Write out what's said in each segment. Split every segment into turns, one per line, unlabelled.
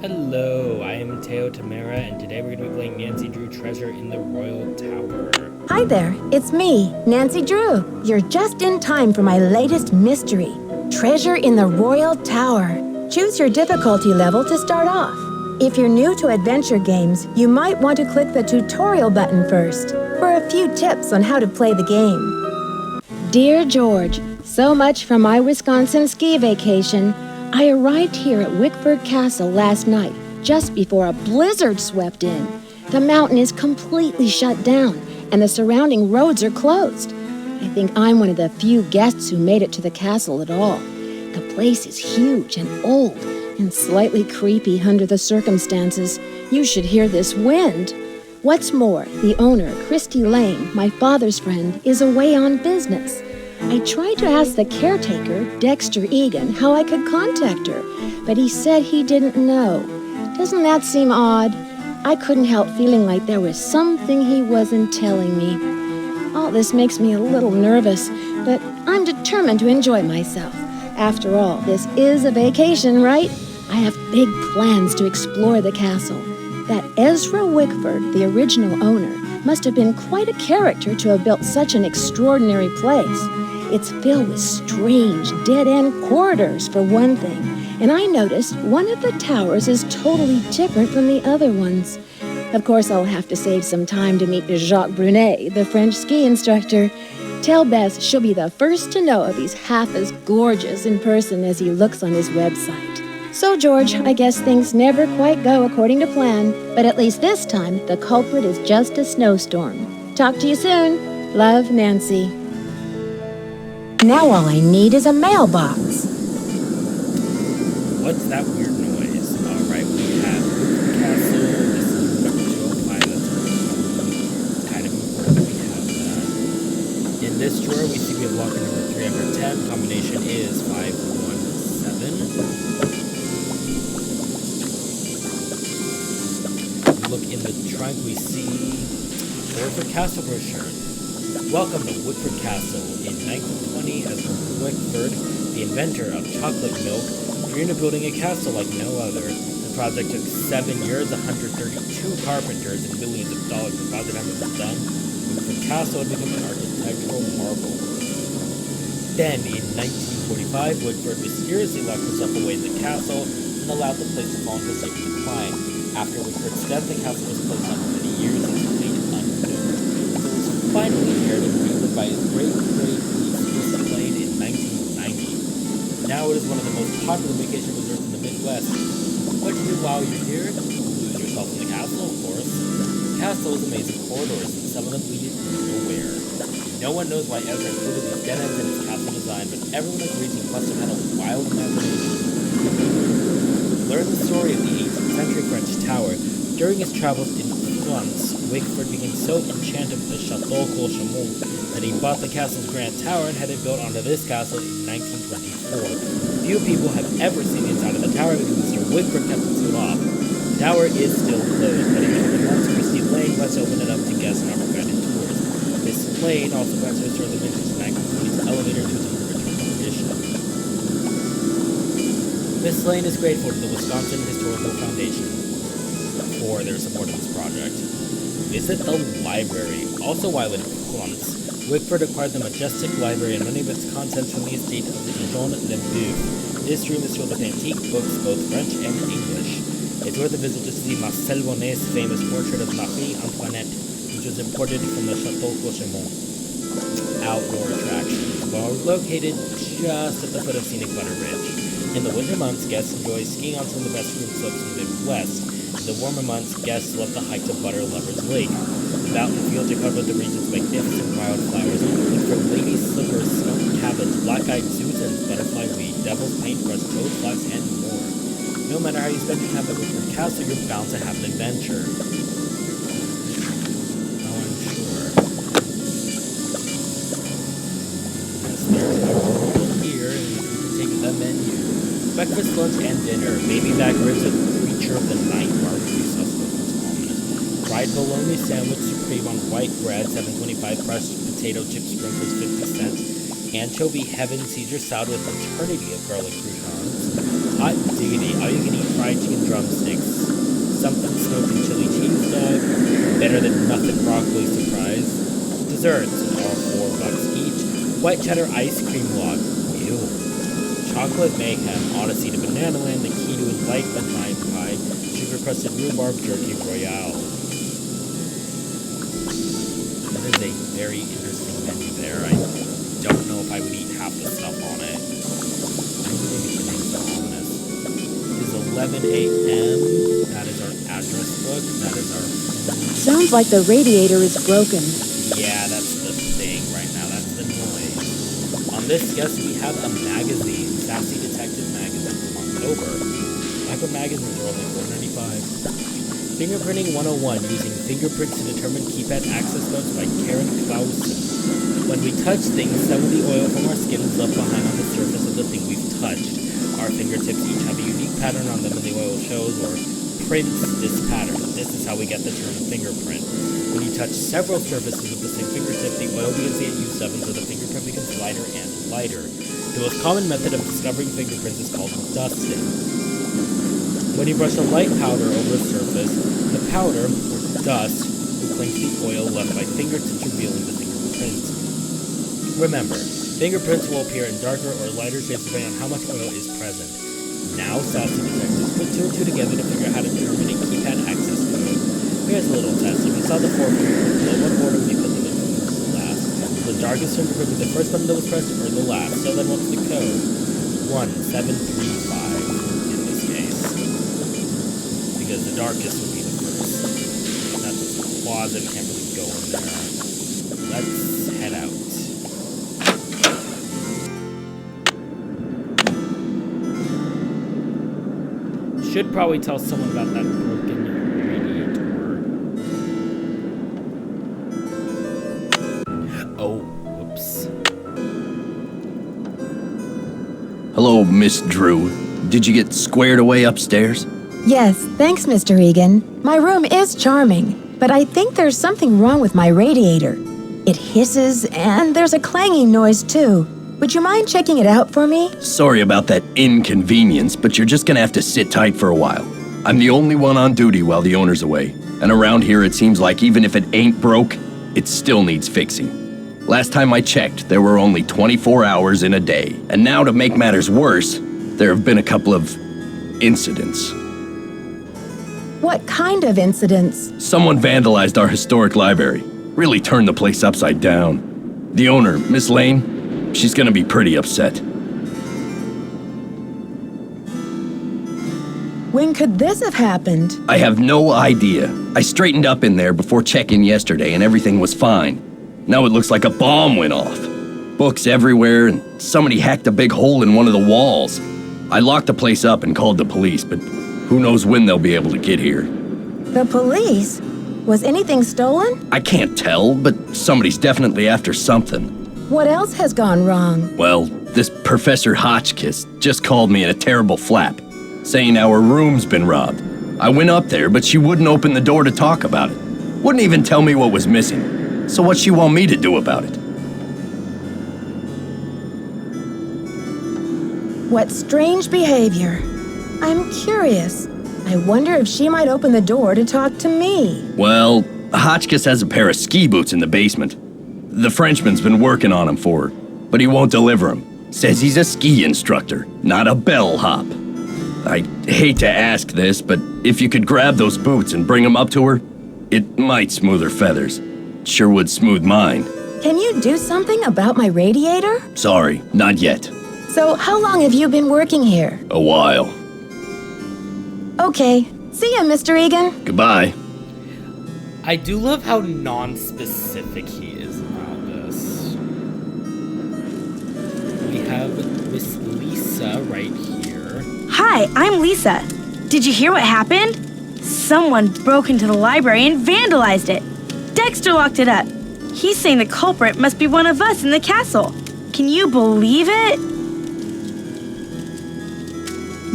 Hello, I am Teo Tamara, and today we're going to be playing Nancy Drew Treasure in the Royal Tower.
Hi there, it's me, Nancy Drew. You're just in time for my latest mystery, Treasure in the Royal Tower. Choose your difficulty level to start off. If you're new to adventure games, you might want to click the tutorial button first for a few tips on how to play the game. Dear George, so much for my Wisconsin ski vacation. I arrived here at Wickford Castle last night, just before a blizzard swept in. The mountain is completely shut down, and the surrounding roads are closed. I think I'm one of the few guests who made it to the castle at all. The place is huge and old, and slightly creepy under the circumstances. You should hear this wind. What's more, the owner, Christy Lane, my father's friend, is away on business. I tried to ask the caretaker, Dexter Egan, how I could contact her, but he said he didn't know. Doesn't that seem odd? I couldn't help feeling like there was something he wasn't telling me. All this makes me a little nervous, but I'm determined to enjoy myself. After all, this is a vacation, right? I have big plans to explore the castle. That Ezra Wickford, the original owner, must have been quite a character to have built such an extraordinary place. It's filled with strange, dead-end corridors, for one thing, and I noticed one of the towers is totally different from the other ones. Of course, I'll have to save some time to meet Jacques Brunet, the French ski instructor. Tell Beth she'll be the first to know if he's half as gorgeous in person as he looks on his website. So, George, I guess things never quite go according to plan, but at least this time, the culprit is just a snowstorm. Talk to you soon. Love, Nancy. Now all I need is a mailbox.
What's that weird noise? Alright, we have the castle. This is number 205. That's kind of important. We have that. In this drawer, we see we have locker number 310. Combination is 517. Look in the trunk, we see Wickford Castle brochure. Welcome to Wickford Castle. In 1920, as Wickford, the inventor of chocolate milk, dreamed of building a castle like no other. The project took 7 years, 132 carpenters, and millions of dollars. And by the time it was done, Wickford Castle had become an architectural marvel. Then, in 1945, Wickford mysteriously locked himself away in the castle and allowed the place to fall into safe decline. After Wickford's death, the castle was closed down for many years and complete unknown. It was finally inherited and rebuilt by his great-great-niece, Christy Lane, in 1990. Now it is one of the most popular vacation resorts in the Midwest. What to do while you're here? Lose yourself in the castle, of course. The castle is amazing corridors, and some of them lead nowhere. No one knows why Ezra included these dead ends in his castle design, but everyone agrees he must have had a wild imagination. Learn the story of the 18th century French tower. During his travels in France, Wickford became so enchanted with the Chateau Clochemont that he bought the castle's grand tower and had it built onto this castle in 1924. Few people have ever seen the inside of the tower because Mr. Wickford kept it sealed off. The tower is still closed, but in the months, Christy Lane wants to open it up to guests and offer guided tours. Miss Lane also plans to restore the vintage 1920s elevator to its original condition. Miss Lane is grateful to the Wisconsin Historical Foundation for their support of this project. Visit the library. Also while in France, Wickford acquired the majestic library and many of its contents from the estate of the Jean Lembeuf. This room is filled with antique books, both French and English. It's worth a visit to see Marcel Bonnet's famous portrait of Marie Antoinette, which was imported from the Chateau Clochemont. Outdoor attractions are located just at the foot of scenic Butter Ridge. In the winter months, guests enjoy skiing on some of the best ski slopes in the Midwest. In the warmer months, guests love the hike to Butter Lovers Lake. The mountain fields are covered with the region's magnificent wildflowers, like from lady slippers, skunk cabbage, black-eyed Susans, butterfly weed, devil's paintbrush, toadflax, and more. No matter how you spend your time at Wickford Castle, you're bound to have an adventure. Oh, I'm sure. Yes, there's my world here, and you can take the menu. Breakfast, lunch, and dinner. Baby back ribs with creature of the night barbecue sauce. Fried bologna sandwich supreme on white bread, $7.25. Crushed potato chip sprinkles, 50 cents. Anchovy heaven Caesar salad with eternity of garlic croutons. hot diggity, all you can eat fried chicken drumsticks, something smoked and chili cheese dog, better than nothing broccoli surprise, desserts, all $4 each, white cheddar ice cream log, ew, chocolate mayhem, Odyssey to Banana Land, the key to enlightenment lime pie, sugar crusted rhubarb jerky royale. That is a very interesting menu there. I don't know if I would eat half the stuff on it. It is 11 a.m. That is our address book. That is our...
Sounds like the radiator is broken.
Yeah, that's the thing right now. That's the noise. On this guest, we have a magazine. Sassy Detective magazine from October. Micro magazines are only $4.95. Fingerprinting 101, using fingerprints to determine keypad access codes by Karen Clausen. When we touch things, some of the oil from our skin is left behind on the surface of the thing we've touched. Our fingertips each have a unique pattern on them, and the oil shows or prints this pattern. This is how we get the term fingerprint. When you touch several surfaces with the same fingertip, the oil begins to get used up, and so the fingerprint becomes lighter and lighter. The most common method of discovering fingerprints is called dusting. When you brush a light powder over a surface, the powder, or dust, will cling to the oil left by fingertips, revealing the fingerprint. Remember, fingerprints will appear in darker or lighter shades depending on how much oil is present. Now, Sassy Detectives put two and two together to figure out how to determine a keypad access code. Here's a little test. If you saw the four fingerprints below, what order we put them in last? The darkest fingerprint be the first button that was pressed, or the last? So then what's the code? 1735 in this case. Because the darkest would be the first. That's a closet, we can't really go in there. Let's head out. Should probably tell someone about that broken radiator. Oh, whoops.
Hello, Miss Drew. Did you get squared away upstairs?
Yes, thanks, Mr. Egan. My room is charming, but I think there's something wrong with my radiator. It hisses, and there's a clanging noise, too. Would you mind checking it out for me?
Sorry about that inconvenience, but you're just gonna have to sit tight for a while. I'm the only one on duty while the owner's away, and around here it seems like even if it ain't broke, it still needs fixing. Last time I checked, there were only 24 hours in a day, and now to make matters worse, there have been a couple of incidents.
What kind of incidents?
Someone vandalized our historic library, really turned the place upside down. The owner, Miss Lane, she's gonna be pretty upset.
When could this have happened?
I have no idea. I straightened up in there before check-in yesterday and everything was fine. Now it looks like a bomb went off. Books everywhere and somebody hacked a big hole in one of the walls. I locked the place up and called the police, but who knows when they'll be able to get here.
The police? Was anything stolen?
I can't tell, but somebody's definitely after something.
What else has gone wrong?
Well, this Professor Hotchkiss just called me in a terrible flap, saying our room's been robbed. I went up there, but she wouldn't open the door to talk about it. Wouldn't even tell me what was missing. So what's she want me to do about it?
What strange behavior. I'm curious. I wonder if she might open the door to talk to me.
Well, Hotchkiss has a pair of ski boots in the basement. The Frenchman's been working on them for her, but he won't deliver them. Says he's a ski instructor, not a bellhop. I hate to ask this, but if you could grab those boots and bring them up to her, it might smooth her feathers. Sure would smooth mine.
Can you do something about my radiator?
Sorry, not yet.
So how long have you been working here?
A while.
Okay. See ya, Mr. Egan.
Goodbye.
I do love how non-specific he is about this. We have Miss Lisa right here.
Hi, I'm Lisa. Did you hear what happened? Someone broke into the library and vandalized it. Dexter locked it up. He's saying the culprit must be one of us in the castle. Can you believe it?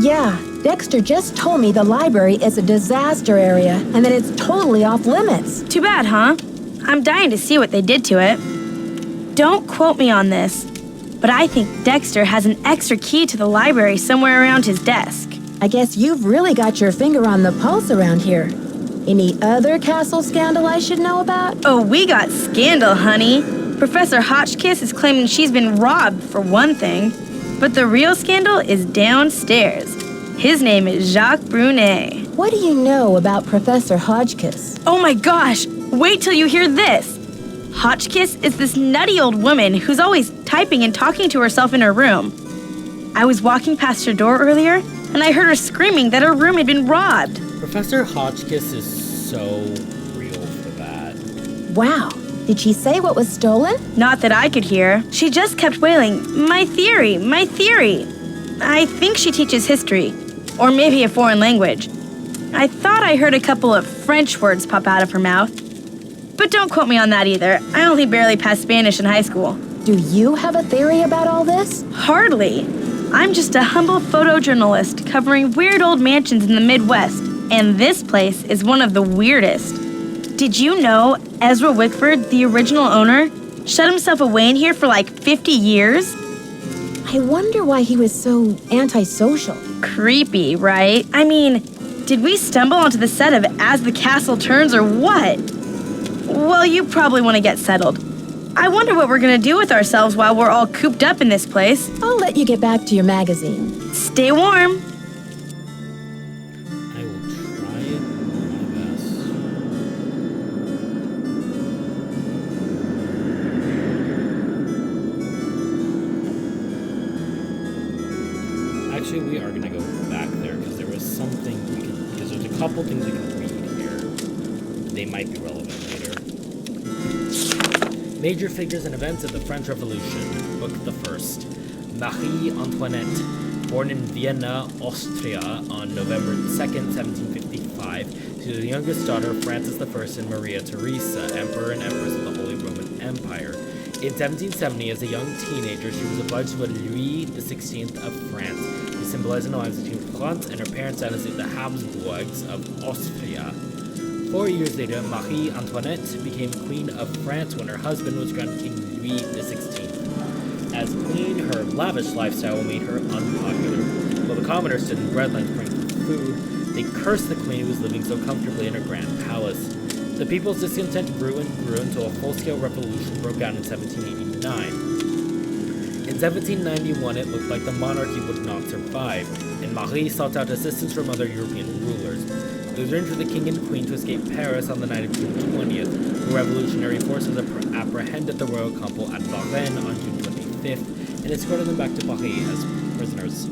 Yeah, Dexter just told me the library is a disaster area and that it's totally off limits.
Too bad, huh? I'm dying to see what they did to it. Don't quote me on this, but I think Dexter has an extra key to the library somewhere around his desk.
I guess you've really got your finger on the pulse around here. Any other castle scandal I should know about?
Oh, we got scandal, honey. Professor Hotchkiss is claiming she's been robbed, for one thing. But the real scandal is downstairs. His name is Jacques Brunet.
What do you know about Professor Hotchkiss?
Oh my gosh! Wait till you hear this! Hotchkiss is this nutty old woman who's always typing and talking to herself in her room. I was walking past her door earlier, and I heard her screaming that her room had been robbed.
Professor Hotchkiss is so real for that.
Wow. Did she say what was stolen?
Not that I could hear. She just kept wailing, "My theory, my theory." I think she teaches history, or maybe a foreign language. I thought I heard a couple of French words pop out of her mouth. But don't quote me on that either. I only barely passed Spanish in high school.
Do you have a theory about all this?
Hardly. I'm just a humble photojournalist covering weird old mansions in the Midwest, and this place is one of the weirdest. Did you know Ezra Wickford, the original owner, shut himself away in here for like 50 years?
I wonder why he was so antisocial.
Creepy, right? I mean, did we stumble onto the set of As the Castle Turns or what? Well, you probably want to get settled. I wonder what we're going to do with ourselves while we're all cooped up in this place.
I'll let you get back to your magazine.
Stay warm.
I will try it my best. Actually, we are going to go back there because there was something we can, because there's a couple things we can read here. They might be relevant later. Major figures and events of the French Revolution. Book the first. Marie Antoinette, born in Vienna, Austria, on November 2nd, 1755. She was the youngest daughter of Francis I and Maria Theresa, Emperor and Empress of the Holy Roman Empire. In 1770, as a young teenager, she was obliged to wed Louis XVI of France, who symbolized an alliance between France and her parents' dynasty, the Habsburgs of Austria. 4 years later, Marie Antoinette became Queen of France when her husband was crowned King Louis XVI. As queen, her lavish lifestyle made her unpopular. While the commoners stood in bread lines praying for food, they cursed the queen who was living so comfortably in her grand palace. The people's discontent grew and grew until a full-scale revolution broke out in 1789. In 1791, it looked like the monarchy would not survive, and Marie sought out assistance from other European rulers. It was arranged for the king and queen to escape Paris on the night of June 20th. The revolutionary forces apprehended the royal couple at Varennes on June 25th and escorted them back to Paris as prisoners.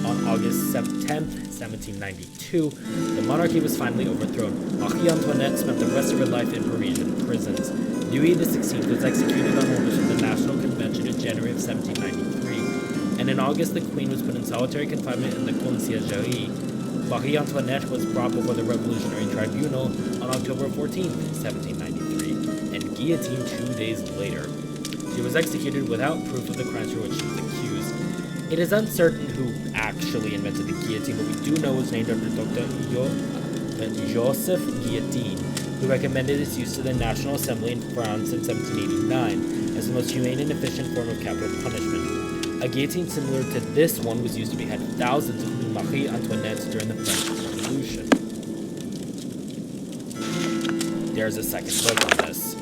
On August 10th, 1792, the monarchy was finally overthrown. Marie Antoinette spent the rest of her life in Parisian prisons. Louis XVI was executed on orders from the National Convention in January of 1793, and in August the queen was put in solitary confinement in the Conciergerie. Marie Antoinette was brought before the Revolutionary Tribunal on October 14, 1793, and guillotined 2 days later. She was executed without proof of the crimes for which she was accused. It is uncertain who actually invented the guillotine, but we do know it was named after Dr. Joseph Guillotine, who recommended its use to the National Assembly in France in 1789 as the most humane and efficient form of capital punishment. A guillotine similar to this one was used to behead thousands of Marie Antoinette during the French Revolution. There's a second book on this.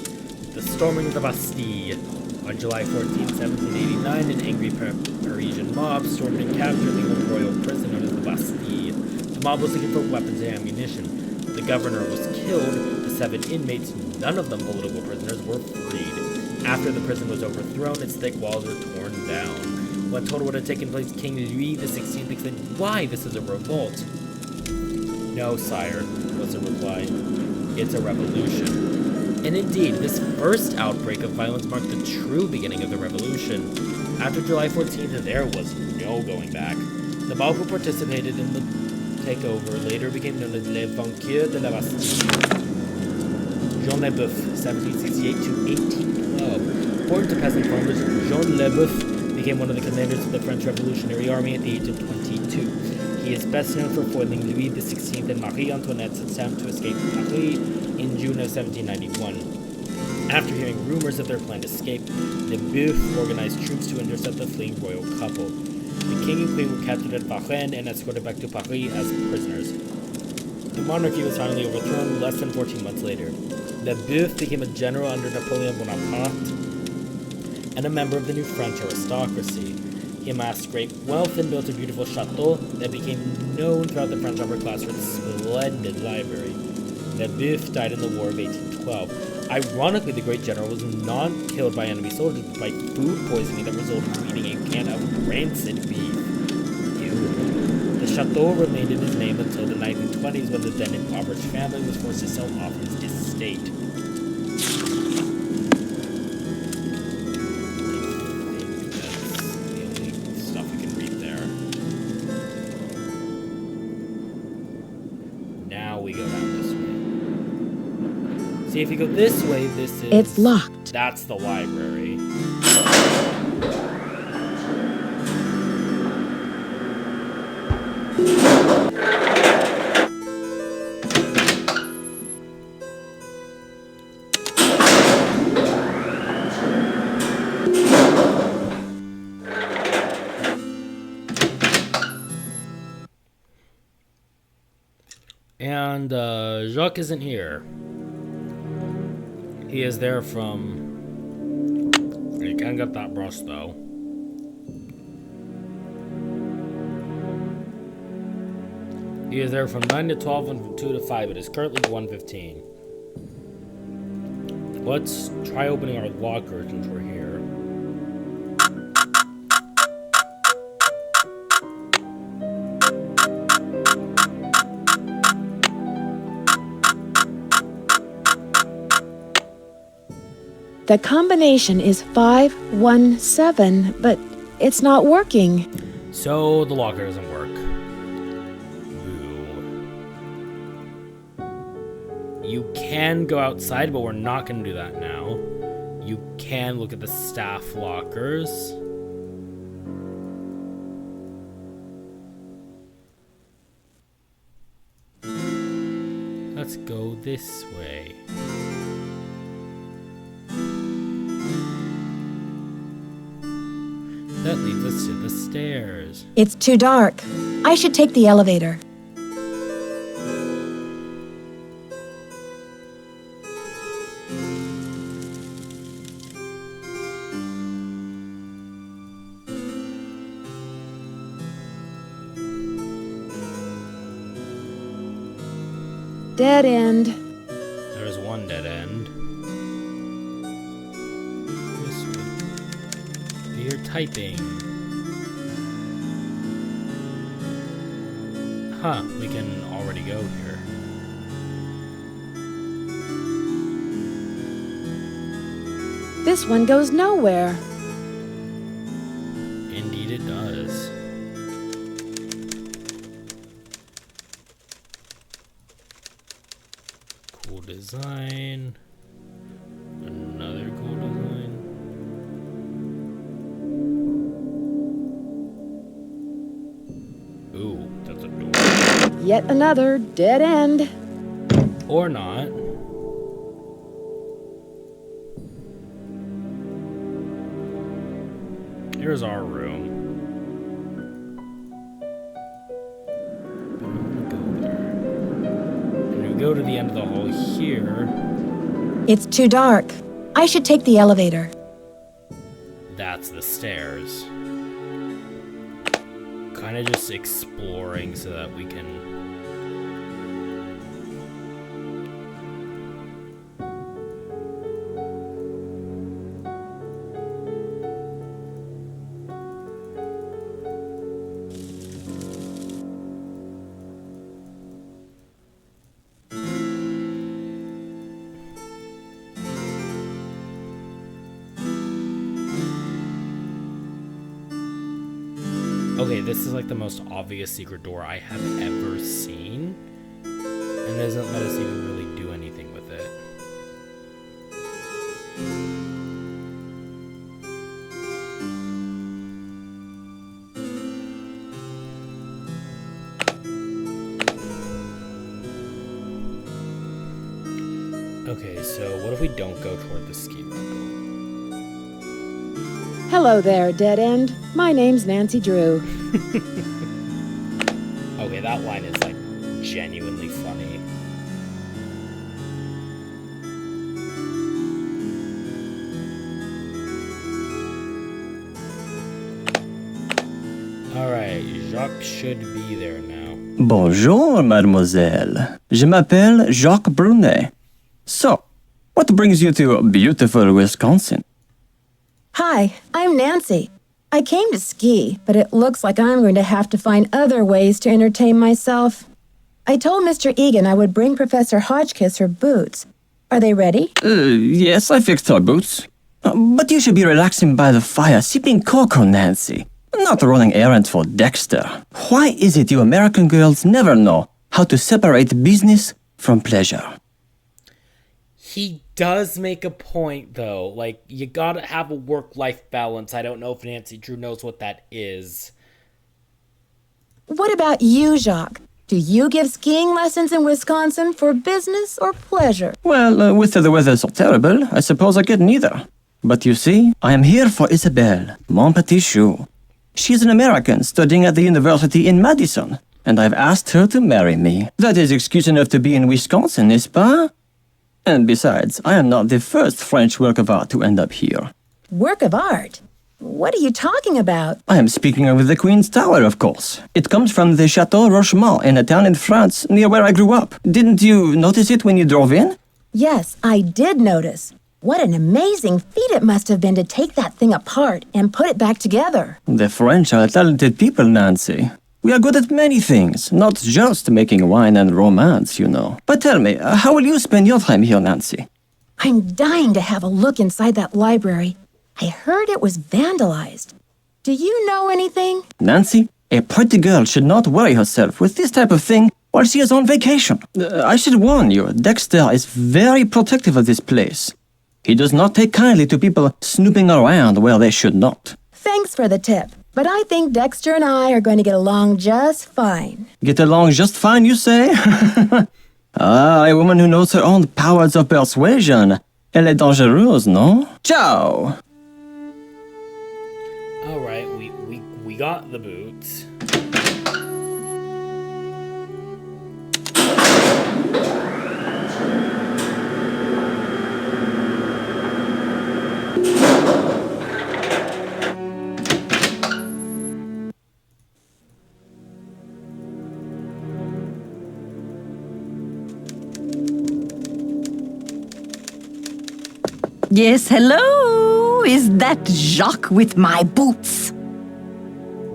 The Storming of the Bastille. On July 14, 1789, an angry Parisian mob stormed and captured the old royal prison known as the Bastille. The mob was looking for weapons and ammunition. The governor was killed. The 7 inmates, none of them political prisoners, were freed. After the prison was overthrown, its thick walls were torn down. When told what had taken place, King Louis XVI exclaimed, "Why, this is a revolt." "No, sire," was the reply. "It's a revolution." And indeed, this first outbreak of violence marked the true beginning of the revolution. After July 14th, there was no going back. The mob who participated in the takeover later became known as Les Vainqueurs de la Bastille. Jean Leboeuf, 1768 to 1812. Born to peasant farmers, Jean Leboeuf became one of the commanders of the French Revolutionary Army at the age of 22. He is best known for foiling Louis XVI and Marie Antoinette's attempt to escape Paris in June of 1791. After hearing rumors of their planned escape, the Boeuf organized troops to intercept the fleeing royal couple. The king and queen were captured at Varennes and escorted back to Paris as prisoners. The monarchy was finally overthrown less than 14 months later. The Boeuf became a general under Napoleon Bonaparte and a member of the new French aristocracy. He amassed great wealth and built a beautiful chateau that became known throughout the French upper class for its splendid library. The Boeuf died in the War of 1812. Ironically, the great general was not killed by enemy soldiers, but by food poisoning that resulted from eating a can of rancid beef. Ew. The chateau remained in his name until the 1920s, when the then impoverished family was forced to sell off his estate. If you go this way, this is...
It's locked.
That's the library. And, Jacques isn't here. He is there from... You can't get that brush, though. He is there from 9 to 12 and from 2 to 5. It is currently 1:15. Let's try opening our locker since we're here.
The combination is 517, but it's not working.
So the locker doesn't work. Boo. You can go outside, but we're not going to do that now. You can look at the staff lockers. Let's go this way. That leads us to the stairs.
It's too dark. I should take the elevator. Dead end.
There's one dead end. You're typing. Huh, we can already go here.
This one goes nowhere.
Indeed it does. Cool design. Another cool design. Ooh, that's a door.
Yet another dead end.
Or not. Here's our room. I'm gonna go there. And we go to the end of the hall here.
It's too dark. I should take the elevator.
That's the stairs. Kind of just exploring so that we can... Okay, this is like the most obvious secret door I have ever seen, and doesn't let us even really do anything with it. Okay, so what if we don't go toward the ski rumble?
Hello there, dead end. My name's Nancy Drew.
Okay, that line is like genuinely funny. Alright, Jacques should be there now.
Bonjour, mademoiselle. Je m'appelle Jacques Brunet. So, what brings you to beautiful Wisconsin?
Hi, I'm Nancy. I came to ski, but it looks like I'm going to have to find other ways to entertain myself. I told Mr. Egan I would bring Professor Hotchkiss her boots. Are they ready?
Yes, I fixed her boots. But you should be relaxing by the fire, sipping cocoa, Nancy. Not running errands for Dexter. Why is it you American girls never know how to separate business from pleasure?
He does make a point, though. Like, you gotta have a work-life balance. I don't know if Nancy Drew knows what that is.
What about you, Jacques? Do you give skiing lessons in Wisconsin for business or pleasure?
Well, with the weather so terrible, I suppose I get neither. But you see, I am here for Isabelle, mon petit chou. She's an American studying at the university in Madison, and I've asked her to marry me. That is excuse enough to be in Wisconsin, n'est-ce pas? And besides, I am not the first French work of art to end up here.
Work of art? What are you talking about?
I am speaking of the Queen's Tower, of course. It comes from the Chateau Rochemont in a town in France near where I grew up. Didn't you notice it when you drove in?
Yes, I did notice. What an amazing feat it must have been to take that thing apart and put it back together.
The French are talented people, Nancy. We are good at many things, not just making wine and romance, you know. But tell me, how will you spend your time here, Nancy?
I'm dying to have a look inside that library. I heard it was vandalized. Do you know anything?
Nancy, a pretty girl should not worry herself with this type of thing while she is on vacation. I should warn you, Dexter is very protective of this place. He does not take kindly to people snooping around where they should not.
Thanks for the tip, but I think Dexter and I are going to get along just fine.
Get along just fine, you say? Ah, a woman who knows her own powers of persuasion. Elle est dangereuse, no? Ciao!
Alright, we got the boots.
Yes, hello? Is that Jacques with my boots?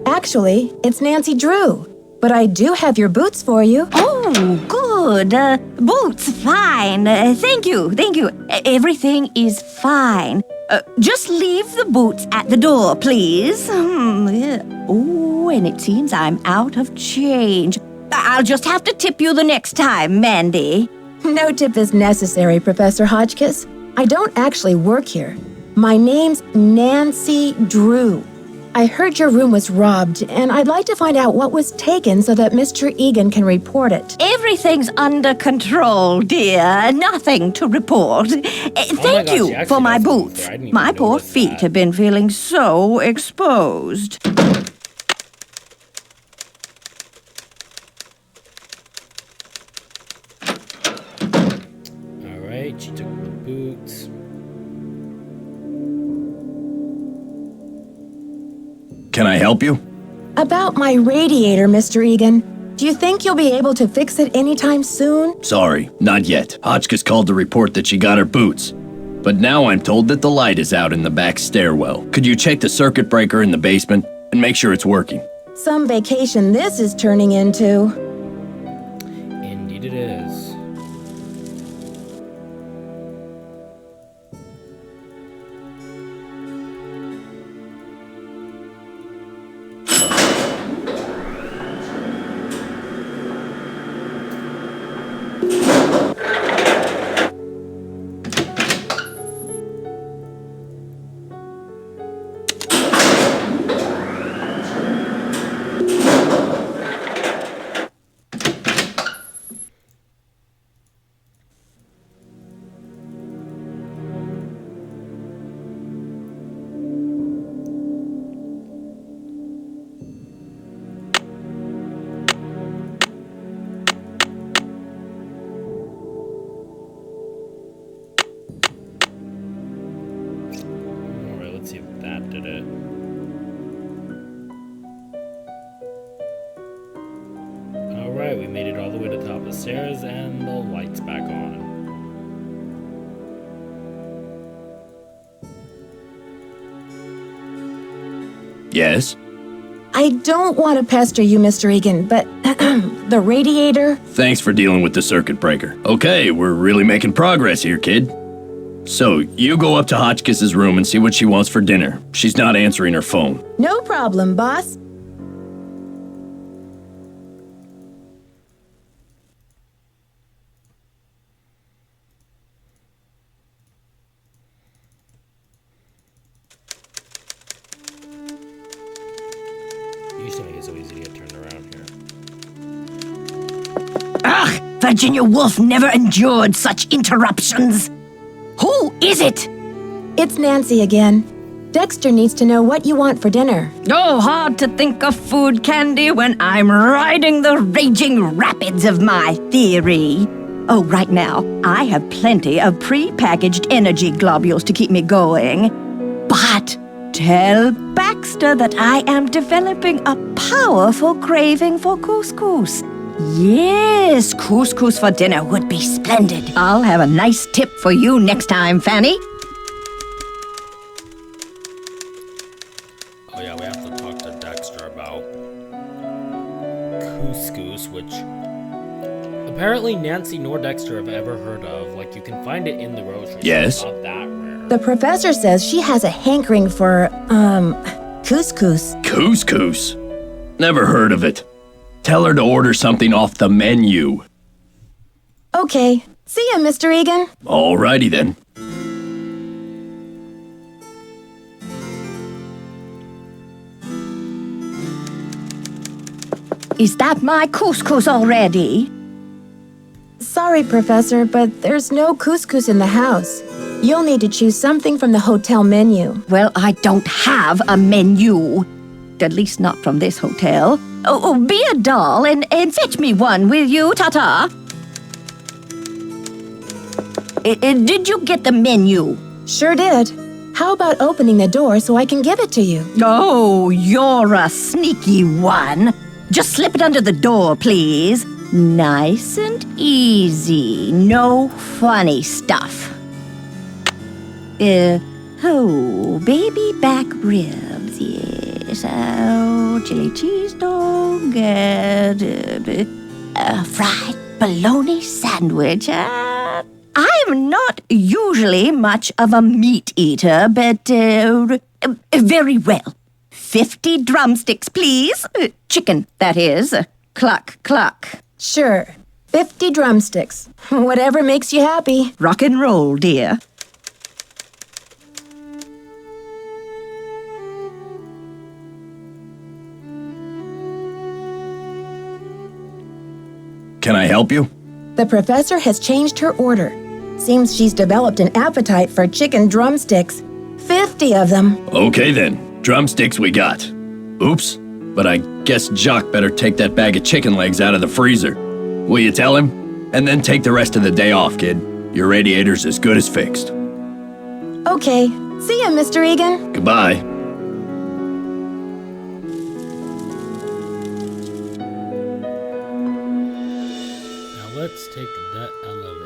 Actually, it's Nancy Drew. But I do have your boots for you.
Oh, good. Boots, fine. Thank you. Everything is fine. Just leave the boots at the door, please. Yeah. Oh, and it seems I'm out of change. I'll just have to tip you the next time, Mandy.
No tip is necessary, Professor Hotchkiss. I don't actually work here. My name's Nancy Drew. I heard your room was robbed, and I'd like to find out what was taken so that Mr. Egan can report it.
Everything's under control, dear. Nothing to report. Thank
gosh,
you
she actually
for my
does look
boots.
fair. I didn't even
My poor
notice
feet
that.
have been feeling so exposed.
Alright, she took the boots.
Can I help you?
About my radiator, Mr. Egan. Do you think you'll be able to fix it anytime soon?
Sorry, not yet. Hotchkiss called to report that she got her boots. But now I'm told that the light is out in the back stairwell. Could you check the circuit breaker in the basement and make sure it's working?
Some vacation this is turning into.
Indeed it is. we made it all the way to the top of the stairs, and the light's back on.
Yes?
I don't want to pester you, Mr. Egan, but the radiator...
Thanks for dealing with the circuit breaker. Okay, we're really making progress here, kid. So, you go up to Hotchkiss's room and see what she wants for dinner. She's not answering her phone.
No problem, boss.
Used to make it so easy to get turned around here.
Ugh! Virginia Woolf never endured such interruptions. Who is it?
It's Nancy again. Dexter needs to know what you want for dinner.
Oh, hard to think of food candy when I'm riding the raging rapids of my theory. Oh, right now, I have plenty of pre-packaged energy globules to keep me going. But tell Baxter that I am developing a powerful craving for couscous. Yes, couscous for dinner would be splendid. I'll have a nice tip for you next time, Fanny.
Oh yeah, we have to talk to Dexter about couscous, which apparently Nancy nor Dexter have ever heard of. Like, you can find it in the grocery store.
Yes?
It's not that rare.
The professor says she has a hankering for, couscous.
Couscous? Never heard of it. Tell her to order something off the menu.
Okay. See ya, Mr. Egan.
Alrighty then.
Is that my couscous already?
Sorry, Professor, but there's no couscous in the house. You'll need to choose something from the hotel menu.
Well, I don't have a menu. At least not from this hotel. Oh, be a doll and fetch me one, will you, Tata? Did you get the menu?
Sure did. How about opening the door so I can give it to you?
Oh, you're a sneaky one. Just slip it under the door, please. Nice and easy. No funny stuff. Baby back ribs, yes. Oh, chili cheese dog, fried bologna sandwich. I'm not usually much of a meat eater, but very well. 50 drumsticks, please. Chicken, that is. Cluck, cluck.
Sure. 50 drumsticks. Whatever makes you happy.
Rock and roll, dear.
Can I help you?
The professor has changed her order. Seems she's developed an appetite for chicken drumsticks. 50 of them.
Okay then. Drumsticks we got. Oops. But I guess Jock better take that bag of chicken legs out of the freezer. Will you tell him? And then take the rest of the day off, kid. Your radiator's as good as fixed.
Okay. See ya, Mr. Egan.
Goodbye.
Now let's take that elevator.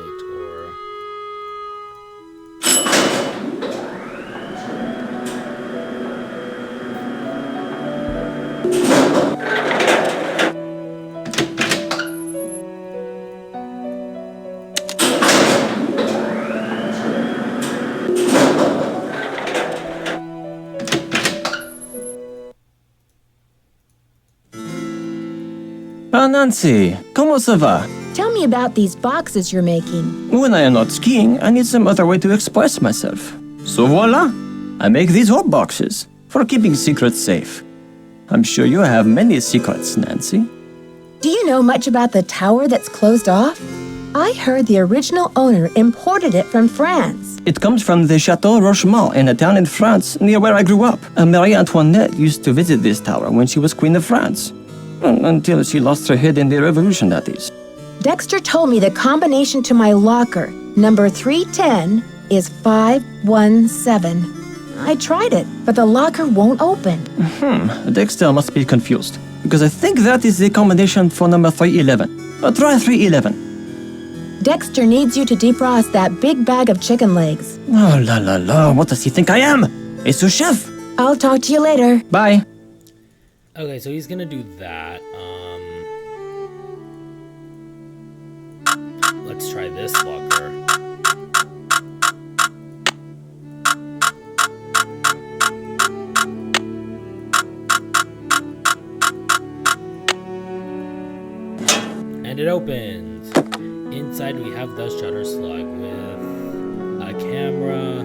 Ah, Nancy, ¿cómo se va?
Tell me about these boxes you're making.
When I am not skiing, I need some other way to express myself. So voila! I make these hot boxes for keeping secrets safe. I'm sure you have many secrets, Nancy.
Do you know much about the tower that's closed off? I heard the original owner imported it from France.
It comes from the Chateau Rochemont in a town in France near where I grew up. Marie Antoinette used to visit this tower when she was Queen of France. Until she lost her head in the Revolution, that is.
Dexter told me the combination to my locker, number 310, is 517. I tried it, but the locker won't open.
Dexter must be confused, because I think that is the combination for number 311. Try 311.
Dexter needs you to defrost that big bag of chicken legs.
Oh, la la la, what does he think I am? A sous chef?
I'll talk to you later.
Bye.
Okay, so he's gonna do that. Let's try this locker. And it opens. Inside we have the shutter slug with a camera.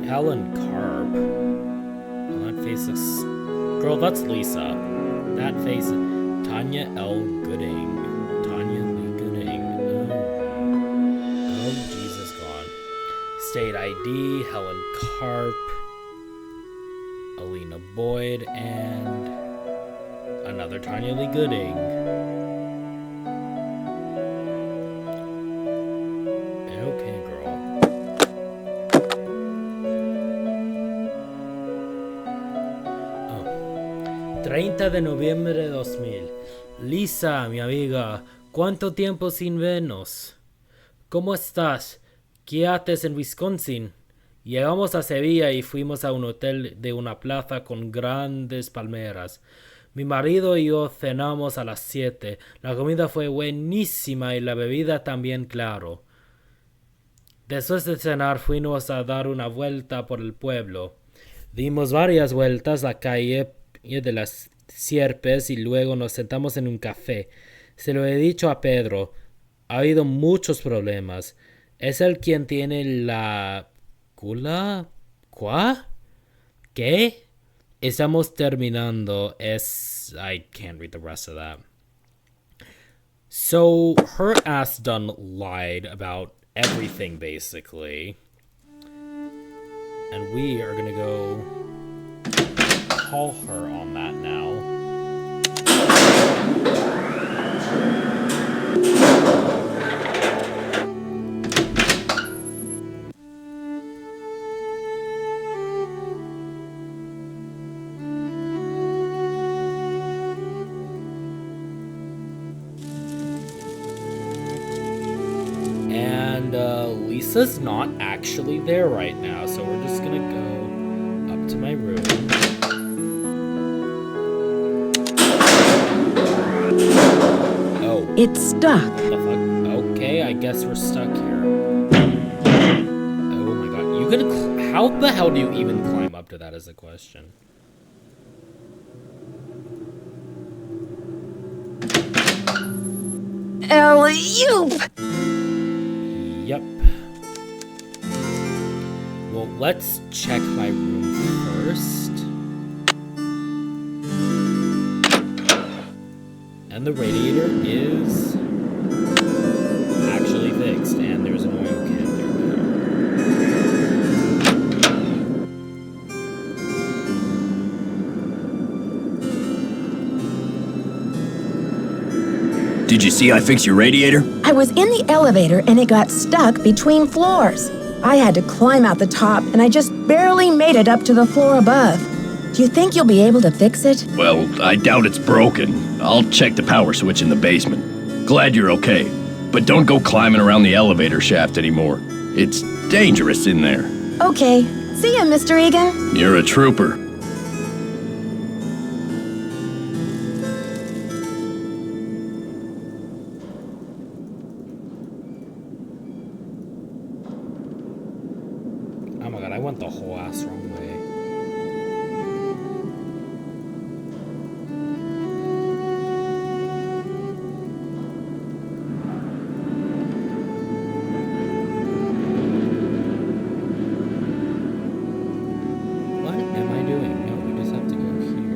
Helen Carp. Oh, that face looks... Girl, that's Lisa. That face... Tanya L. Gooding. Tanya Lee Gooding. Oh, Jesus, gone. State ID, Helen Carp, Alina Boyd, and another Tanya Lee Gooding. Okay, girl. Oh. 30 de noviembre de 2000. Lisa, mi amiga, ¿cuánto tiempo sin vernos? ¿Cómo estás? ¿Qué haces en Wisconsin? Llegamos a Sevilla y fuimos a un hotel de una plaza con grandes palmeras. Mi marido y yo cenamos a las 7. La comida fue buenísima y la bebida también, claro. Después de cenar fuimos a dar una vuelta por el pueblo. Dimos varias vueltas la calle de las Sierpes y luego nos sentamos en un café. Se lo he dicho a Pedro. Ha habido muchos problemas. Es él quien tiene la... ¿Cula? ¿Cuá? ¿Qué? Estamos terminando. I can't read the rest of that. So, her ass done lied about everything, basically. And we are gonna go call her on that now. And Lisa's not actually there right now, so we're just gonna go up to my room. Oh.
It's stuck.
The fuck? Okay, I guess we're stuck here. Oh my god. You can... How the hell do you even climb up to that is a question.
Alley-oop!
Yep. Well, let's check my room first. And the radiator is actually fixed, and there's an oil can there
Did you see I fixed your radiator?
I was in the elevator and it got stuck between floors. I had to climb out the top and I just barely made it up to the floor above. Do you think you'll be able to fix it?
Well, I doubt it's broken. I'll check the power switch in the basement. Glad you're okay. But don't go climbing around the elevator shaft anymore. It's dangerous in there.
Okay. See ya, Mr. Egan.
You're a trooper.
Oh my god, I went the whole ass wrong way. What am I doing? No, we just have to go here.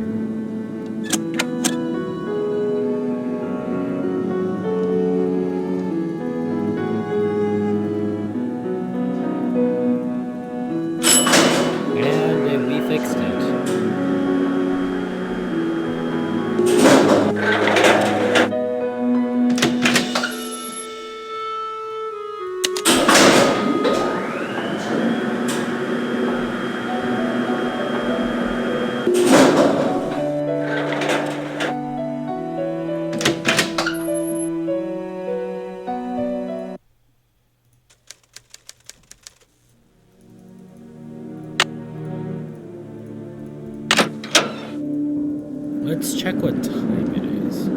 check what time it is.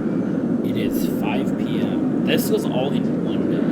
It is 5 p.m. This was all in one day.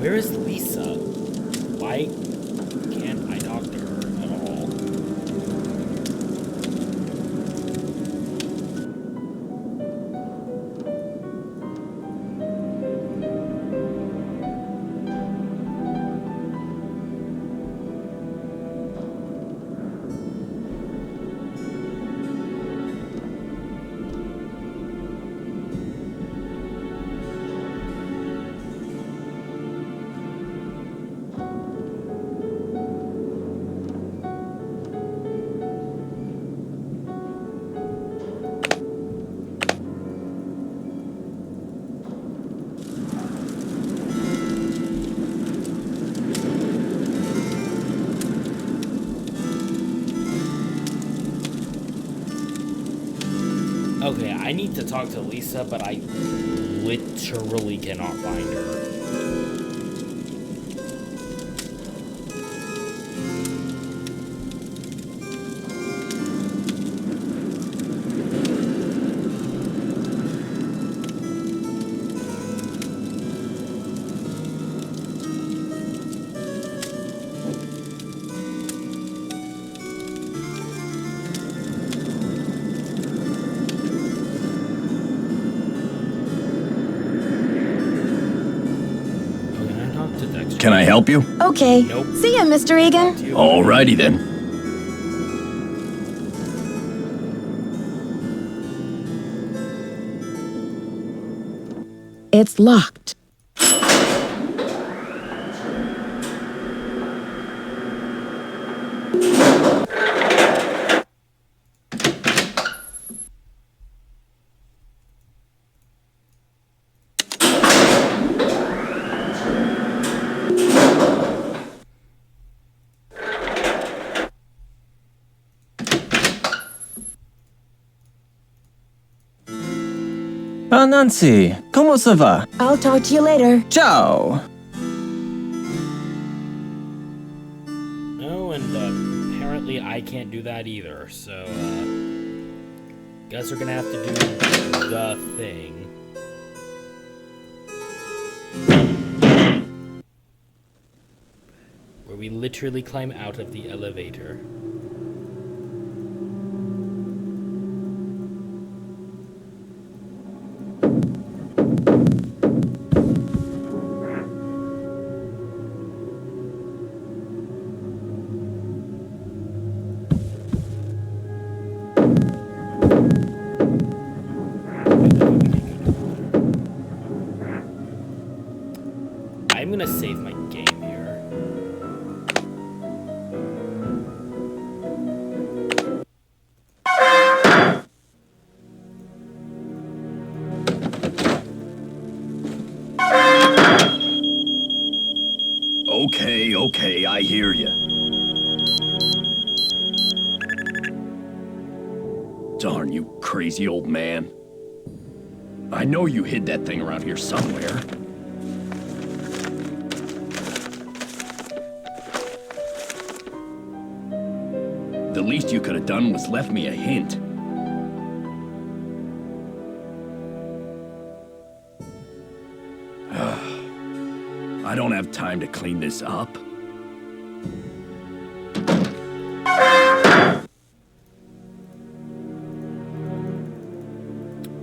Where is Lisa? Why can't I talk to her at all? Okay, I need to talk to Lisa, but I literally cannot find her.
Can I help you?
Okay.
Nope.
See ya, Mr. Egan.
Alrighty then.
It's locked.
Ah, Nancy, comment ça va?
I'll talk to you later.
Ciao!
Oh, and apparently I can't do that either, so, guess we're gonna have to do the thing. Where we literally climb out of the elevator. I'm gonna save my game here.
Okay, I hear you. Darn you crazy old man. I know you hid that thing around here somewhere. The least you could have done was left me a hint. I don't have time to clean this up.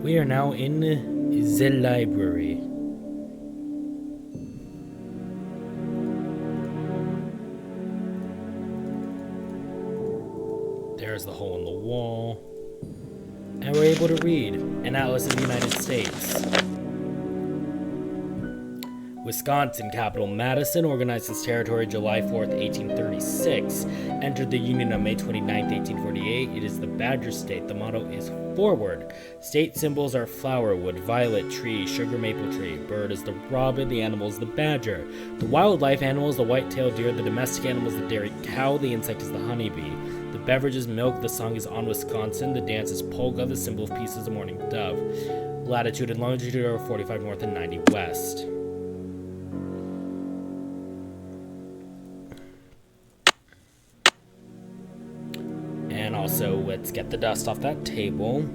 We are now in the library. the hole in the wall. And we're able to read an atlas of the United States. Wisconsin, capital Madison, organized its territory July 4th, 1836. Entered the Union on May 29th, 1848. It is the Badger State. The motto is Forward. State symbols are flower, wood, violet, tree, sugar maple tree. Bird is the robin, the animal is the badger. The wildlife animal is the white-tailed deer, the domestic animal is the dairy cow, the insect is the honeybee. The beverage is milk, the song is On Wisconsin, the dance is polka, the symbol of peace is the morning dove. Latitude and longitude are 45 north and 90 west. And also, let's get the dust off that table.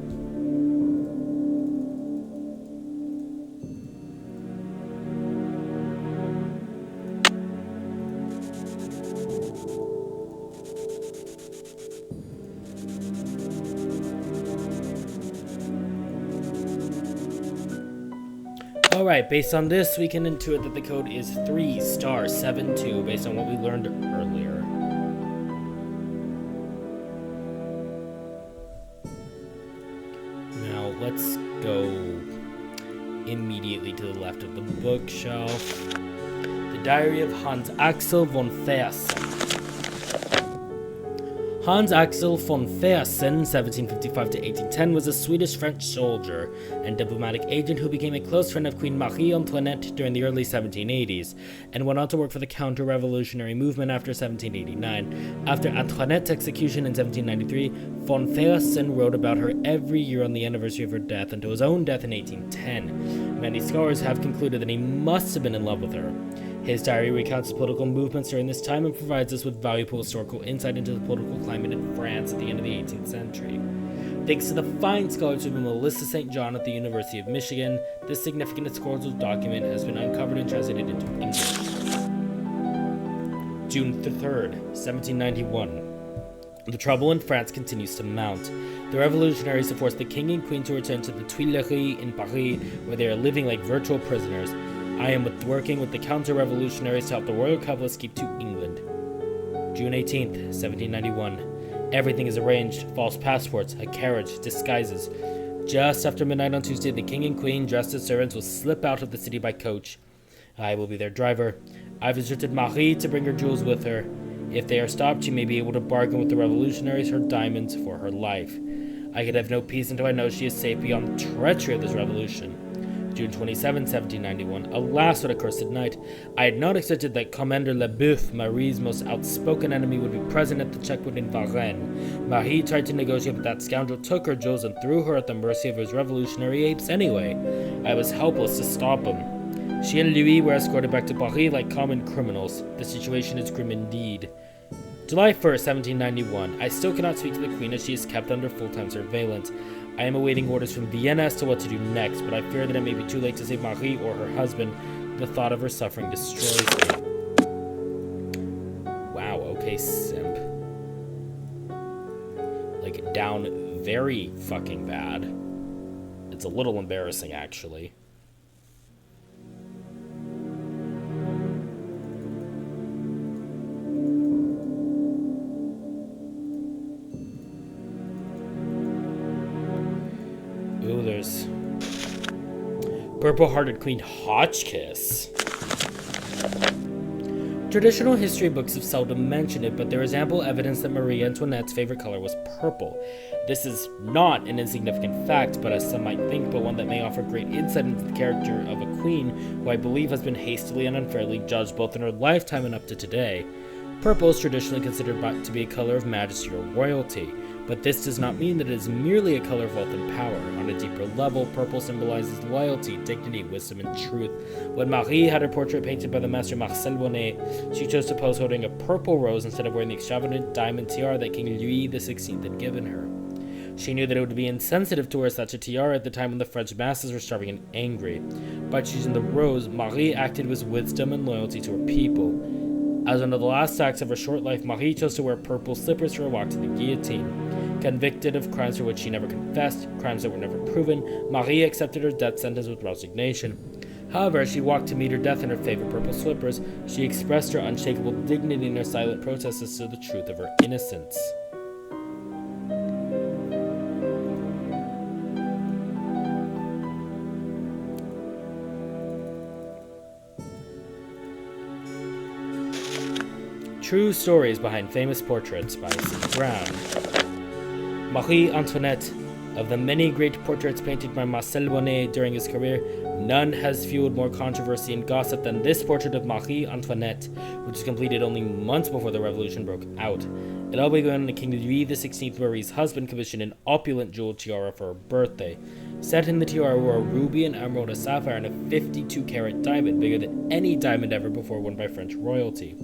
Alright, based on this, we can intuit that the code is 3*72 based on what we learned earlier. Let's go immediately to the left of the bookshelf. The Diary of Hans Axel von Fersen. Hans Axel von Fersen, 1755 to 1810, was a Swedish-French soldier and diplomatic agent who became a close friend of Queen Marie Antoinette during the early 1780s, and went on to work for the counter-revolutionary movement after 1789. After Antoinette's execution in 1793, von Fersen wrote about her every year on the anniversary of her death until his own death in 1810. Many scholars have concluded that he must have been in love with her. His diary recounts the political movements during this time and provides us with valuable historical insight into the political climate in France at the end of the 18th century. Thanks to the fine scholarship of Melissa St. John at the University of Michigan, this significant historical document has been uncovered and translated into English. June 3rd, 1791. The trouble in France continues to mount. The revolutionaries have forced the king and queen to return to the Tuileries in Paris, where they are living like virtual prisoners. I am working with the counter-revolutionaries to help the royal couple escape to England. June 18th, 1791. Everything is arranged. False passports, a carriage, disguises. Just after midnight on Tuesday, the king and queen, dressed as servants, will slip out of the city by coach. I will be their driver. I've instructed Marie to bring her jewels with her. If they are stopped, she may be able to bargain with the revolutionaries her diamonds for her life. I could have no peace until I know she is safe beyond the treachery of this revolution. June 27, 1791. Alas, what a cursed night. I had not expected that Commander Leboeuf, Marie's most outspoken enemy, would be present at the checkpoint in Varennes. Marie tried to negotiate, but that scoundrel took her jewels and threw her at the mercy of his revolutionary apes anyway. I was helpless to stop him. She and Louis were escorted back to Paris like common criminals. The situation is grim indeed. July 1st, 1791. I still cannot speak to the Queen as she is kept under full-time surveillance. I am awaiting orders from Vienna as to what to do next, but I fear that it may be too late to save Marie or her husband. The thought of her suffering destroys me. Wow, okay, simp. Like, down very fucking bad. It's a little embarrassing, actually. Ooh, there's Purple-Hearted Queen Hotchkiss. Traditional history books have seldom mentioned it, but there is ample evidence that Marie Antoinette's favorite color was purple. This is not an insignificant fact, but as some might think, but one that may offer great insight into the character of a queen who I believe has been hastily and unfairly judged both in her lifetime and up to today. Purple is traditionally considered to be a color of majesty or royalty, but this does not mean that it is merely a color of wealth and power. On a deeper level, purple symbolizes loyalty, dignity, wisdom, and truth. When Marie had her portrait painted by the master Marcel Bonnet, she chose to pose holding a purple rose instead of wearing the extravagant diamond tiara that King Louis XVI had given her. She knew that it would be insensitive to wear such a tiara at the time when the French masses were starving and angry. By choosing the rose, Marie acted with wisdom and loyalty to her people. As one of the last acts of her short life, Marie chose to wear purple slippers for her walk to the guillotine. Convicted of crimes for which she never confessed, crimes that were never proven, Marie accepted her death sentence with resignation. However, as she walked to meet her death in her favorite purple slippers, she expressed her unshakable dignity in her silent protests as to the truth of her innocence. True stories behind famous portraits by C. Brown. Marie Antoinette. Of the many great portraits painted by Marcel Monet during his career, none has fueled more controversy and gossip than this portrait of Marie Antoinette, which was completed only months before the revolution broke out. It all began when King Louis XVI Marie's husband commissioned an opulent jeweled tiara for her birthday. Set in the tiara were a ruby, an emerald, a sapphire, and a 52-carat diamond, bigger than any diamond ever before worn by French royalty.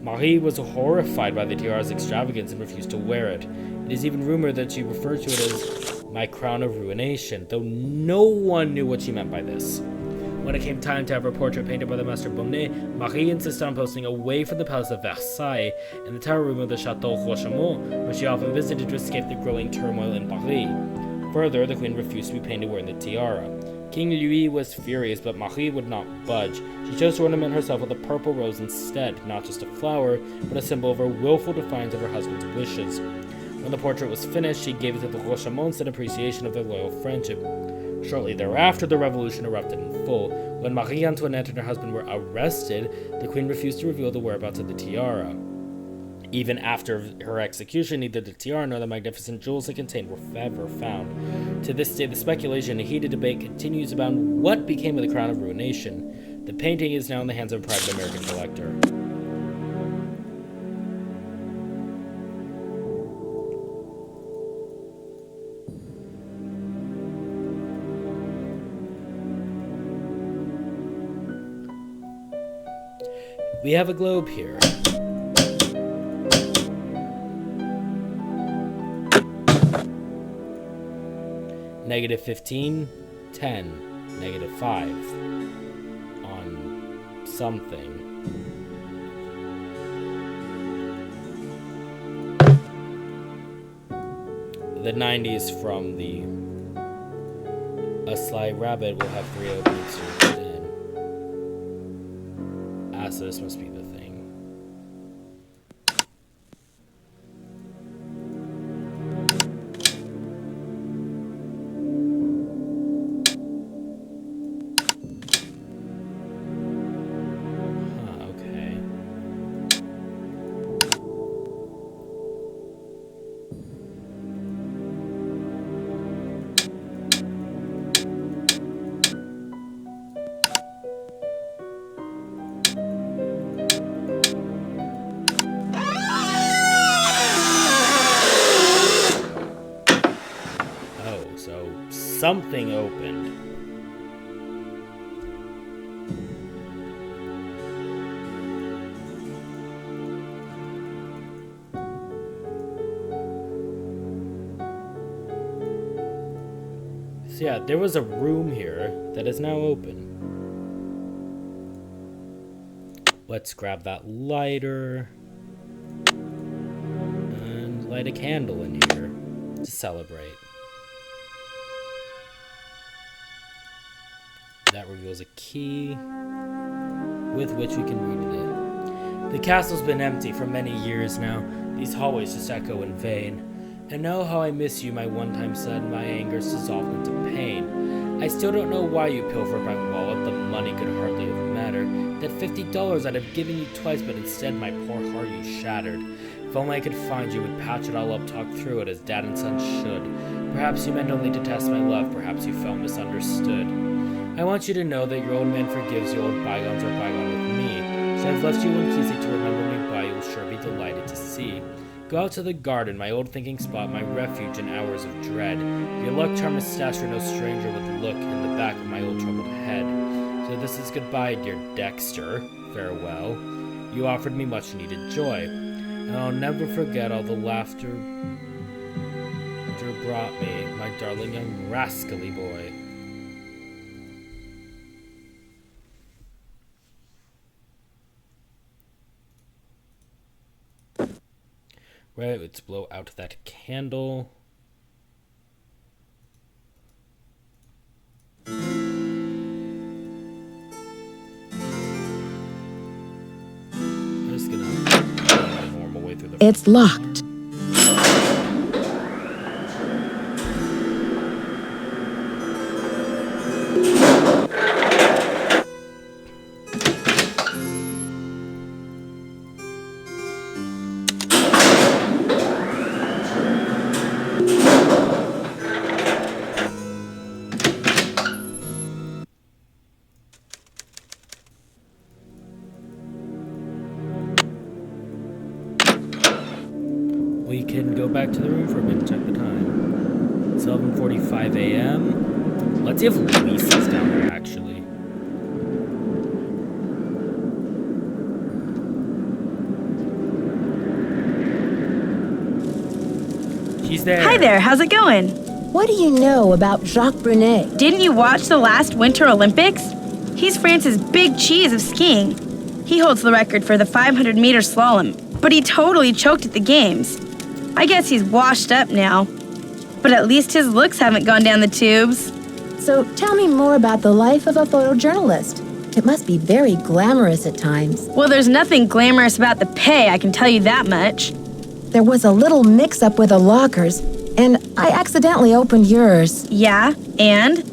Marie was horrified by the tiara's extravagance and refused to wear it. It is even rumored that she referred to it as my crown of ruination, though no one knew what she meant by this. When it came time to have her portrait painted by the Master Bonnet, Marie insisted on posting away from the Palace of Versailles in the tower room of the Château Rochemont, where she often visited to escape the growing turmoil in Paris. Further, the Queen refused to be painted wearing the tiara. King Louis was furious, but Marie would not budge. She chose to ornament herself with a purple rose instead, not just a flower, but a symbol of her willful defiance of her husband's wishes. When the portrait was finished, she gave it to the Rochemonts in appreciation of their loyal friendship. Shortly thereafter, the revolution erupted in full. When Marie Antoinette and her husband were arrested, the Queen refused to reveal the whereabouts of the tiara. Even after her execution, neither the tiara nor the magnificent jewels it contained were ever found. To this day, the speculation and heated debate continues about what became of the Crown of Ruination. The painting is now in the hands of a private American collector. We have a globe here. -15, 10, -5 on something. The 90s from the A Sly Rabbit will have 3 openings to it. So this must be the thing. Okay. Something opened. So yeah, there was a room here that is now open. Let's grab that lighter and light a candle in here to celebrate. That reveals a key with which we can read it. The castle's been empty for many years now. These hallways just echo in vain. And know how I miss you, my one-time son. My anger's dissolved into pain. I still don't know why you pilfered my wallet. The money could hardly have mattered. That $50 I'd have given you twice, but instead my poor heart you shattered. If only I could find you, would patch it all up, talk through it as dad and son should. Perhaps you meant only to test my love. Perhaps you felt misunderstood. I want you to know that your old man forgives you. Old bygones are bygone with me. So I've left you one key to remember me by. You'll sure be delighted to see. Go out to the garden, my old thinking spot, my refuge in hours of dread. Your luck charm mustache, no stranger would look in the back of my old troubled head. So this is goodbye, dear Dexter. Farewell. You offered me much needed joy, and I'll never forget all the laughter you brought me, my darling young rascally boy. Right, let's blow out that candle. I'm just gonna go my normal way through the...
It's locked.
can go back to the room for a minute, check the time. 7:45 a.m. Let's see if Lisa's down there, actually. She's there.
Hi there, how's it going?
What do you know about Jacques Brunet?
Didn't you watch the last Winter Olympics? He's France's big cheese of skiing. He holds the record for the 500-meter slalom, but he totally choked at the games. I guess he's washed up now. But at least his looks haven't gone down the tubes.
So tell me more about the life of a photojournalist. It must be very glamorous at times.
Well, there's nothing glamorous about the pay, I can tell you that much.
There was a little mix-up with the lockers, and I accidentally opened yours.
Yeah, and?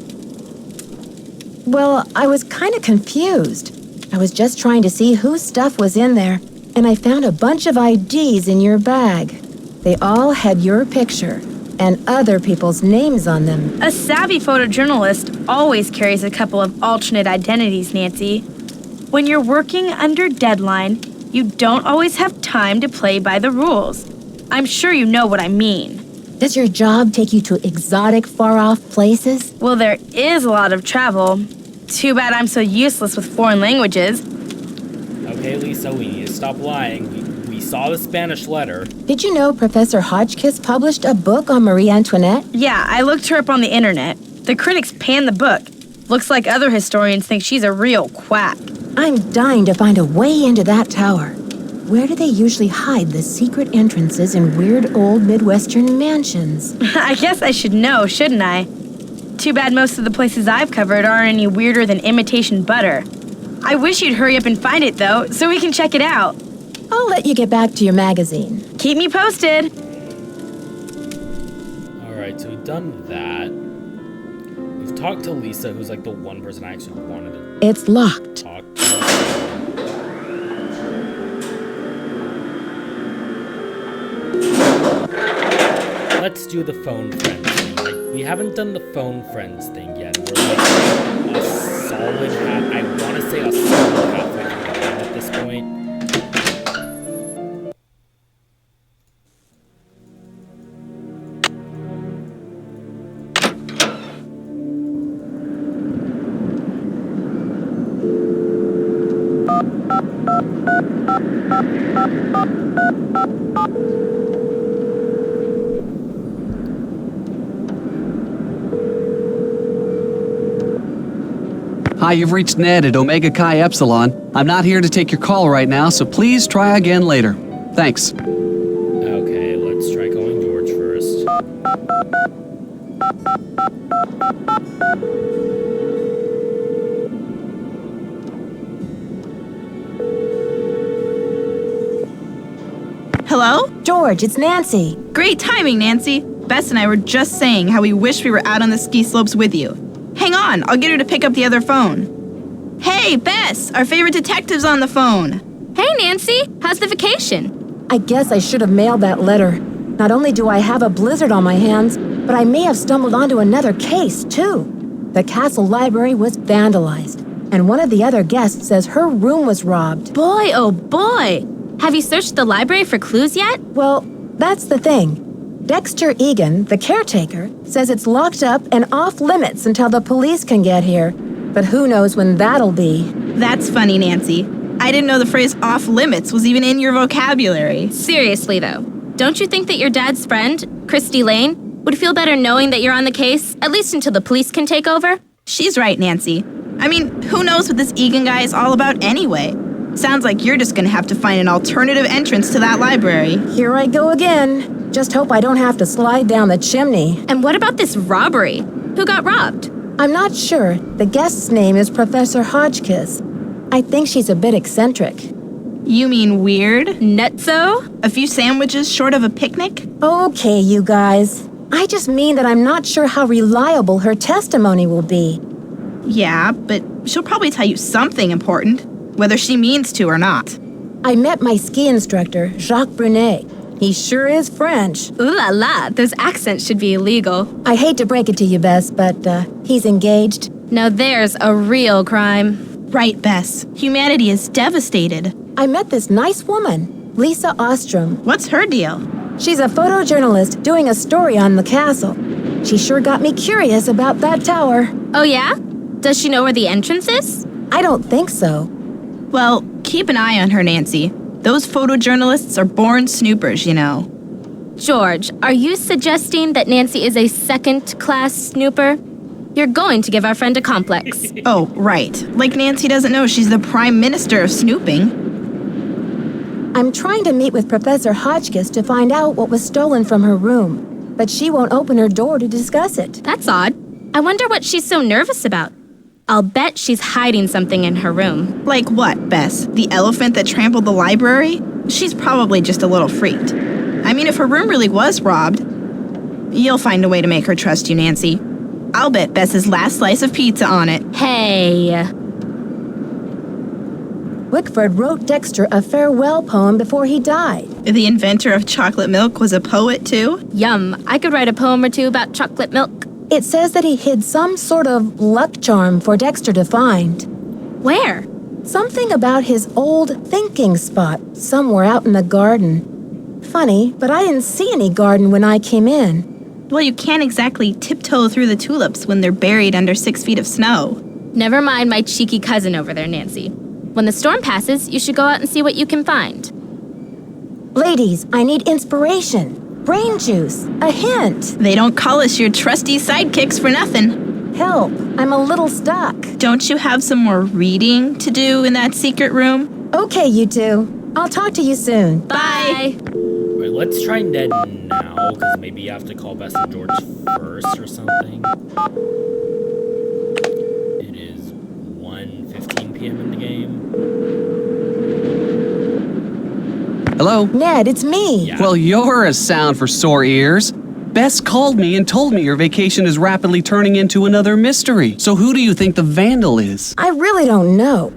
Well, I was kind of confused. I was just trying to see whose stuff was in there, and I found a bunch of IDs in your bag. They all had your picture and other people's names on them.
A savvy photojournalist always carries a couple of alternate identities, Nancy. When you're working under deadline, you don't always have time to play by the rules. I'm sure you know what I mean.
Does your job take you to exotic, far-off places?
Well, there is a lot of travel. Too bad I'm so useless with foreign languages.
Okay, Lisa, we need to stop lying. We saw the Spanish letter.
Did you know Professor Hotchkiss published a book on Marie Antoinette?
Yeah, I looked her up on the internet. The critics panned the book. Looks like other historians think she's a real quack.
I'm dying to find a way into that tower. Where do they usually hide the secret entrances in weird old Midwestern mansions?
I guess I should know, shouldn't I? Too bad most of the places I've covered aren't any weirder than imitation butter. I wish you'd hurry up and find it, though, so we can check it out.
I'll let you get back to your magazine.
Keep me posted.
Alright, so we've done that. We've talked to Lisa, who's like the one person I actually wanted to
It's locked.
talk to. Let's do the phone friends thing. Like, we haven't done the phone friends thing yet. We're like a solid I want to say a solid halfway through the game at this point.
Hi, you've reached Ned at Omega Chi Epsilon. I'm not here to take your call right now, so please try again later. Thanks.
Okay, let's try calling George first.
Hello?
George, it's Nancy.
Great timing, Nancy. Bess and I were just saying how we wish we were out on the ski slopes with you. Hang on, I'll get her to pick up the other phone. Hey, Bess, our favorite detective's on the phone.
Hey, Nancy. How's the vacation?
I guess I should have mailed that letter. Not only do I have a blizzard on my hands, but I may have stumbled onto another case, too. The castle library was vandalized, and one of the other guests says her room was robbed.
Boy, oh boy. Have you searched the library for clues yet?
Well, that's the thing. Dexter Egan, the caretaker, says it's locked up and off limits until the police can get here. But who knows when that'll be.
That's funny, Nancy. I didn't know the phrase off limits was even in your vocabulary.
Seriously, though. Don't you think that your dad's friend, Christy Lane, would feel better knowing that you're on the case, at least until the police can take over?
She's right, Nancy. I mean, who knows what this Egan guy is all about anyway? Sounds like you're just gonna have to find an alternative entrance to that library.
Here I go again. Just hope I don't have to slide down the chimney.
And what about this robbery? Who got robbed?
I'm not sure. The guest's name is Professor Hotchkiss. I think she's a bit eccentric.
You mean weird?
Nutso?
A few sandwiches short of a picnic?
Okay, you guys. I just mean that I'm not sure how reliable her testimony will be.
Yeah, but she'll probably tell you something important, whether she means to or not.
I met my ski instructor, Jacques Brunet. He sure is French.
Ooh la la, those accents should be illegal.
I hate to break it to you, Bess, but he's engaged.
Now there's a real crime.
Right, Bess. Humanity is devastated.
I met this nice woman, Lisa Ostrom.
What's her deal?
She's a photojournalist doing a story on the castle. She sure got me curious about that tower.
Oh, yeah? Does she know where the entrance is?
I don't think so.
Well, keep an eye on her, Nancy. Those photojournalists are born snoopers, you know.
George, are you suggesting that Nancy is a second-class snooper? You're going to give our friend a complex.
Oh, right. Like Nancy doesn't know she's the prime minister of snooping.
I'm trying to meet with Professor Hotchkiss to find out what was stolen from her room, but she won't open her door to discuss it.
That's odd. I wonder what she's so nervous about. I'll bet she's hiding something in her room.
Like what, Bess? The elephant that trampled the library? She's probably just a little freaked. I mean, if her room really was robbed, you'll find a way to make her trust you, Nancy. I'll bet Bess's last slice of pizza on it.
Hey.
Wickford wrote Dexter a farewell poem before he died.
The inventor of chocolate milk was a poet, too?
Yum. I could write a poem or two about chocolate milk.
It says that he hid some sort of luck charm for Dexter to find.
Where?
Something about his old thinking spot somewhere out in the garden. Funny, but I didn't see any garden when I came in.
Well, you can't exactly tiptoe through the tulips when they're buried under 6 feet of snow.
Never mind my cheeky cousin over there, Nancy. When the storm passes, you should go out and see what you can find.
Ladies, I need inspiration. Brain juice. A hint.
They don't call us your trusty sidekicks for nothing.
Help. I'm a little stuck.
Don't you have some more reading to do in that secret room?
Okay, you two. I'll talk to you soon.
Bye.
Alright, let's try Ned now, because maybe you have to call Bess and George first or something. It is 1:15 p.m. in the game.
Hello?
Ned, it's me.
Yeah.
Well, you're a sound for sore ears. Bess called me and told me your vacation is rapidly turning into another mystery. So who do you think the vandal is?
I really don't know.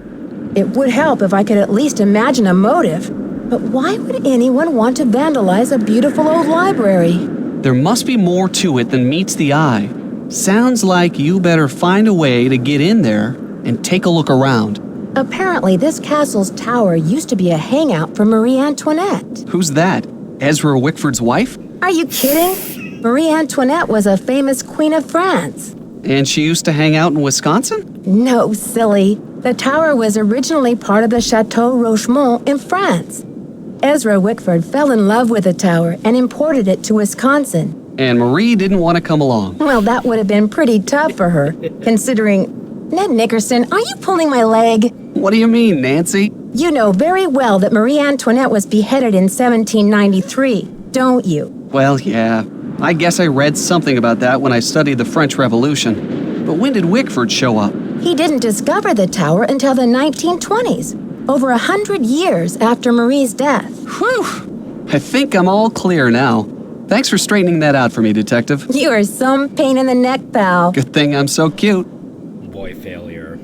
It would help if I could at least imagine a motive. But why would anyone want to vandalize a beautiful old library?
There must be more to it than meets the eye. Sounds like you better find a way to get in there and take a look around.
Apparently, this castle's tower used to be a hangout for Marie Antoinette.
Who's that? Ezra Wickford's wife?
Are you kidding? Marie Antoinette was a famous queen of France.
And she used to hang out in Wisconsin?
No, silly. The tower was originally part of the Chateau Rochemont in France. Ezra Wickford fell in love with the tower and imported it to Wisconsin.
And Marie didn't want to come along.
Well, that would have been pretty tough for her, considering... Ned Nickerson, are you pulling my leg?
What do you mean, Nancy?
You know very well that Marie Antoinette was beheaded in 1793, don't you?
Well, yeah. I guess I read something about that when I studied the French Revolution. But when did Wickford show up?
He didn't discover the tower until the 1920s, over 100 years after Marie's death.
Whew! I think I'm all clear now. Thanks for straightening that out for me, Detective.
You are some pain in the neck, pal.
Good thing I'm so cute.
Boy, failure.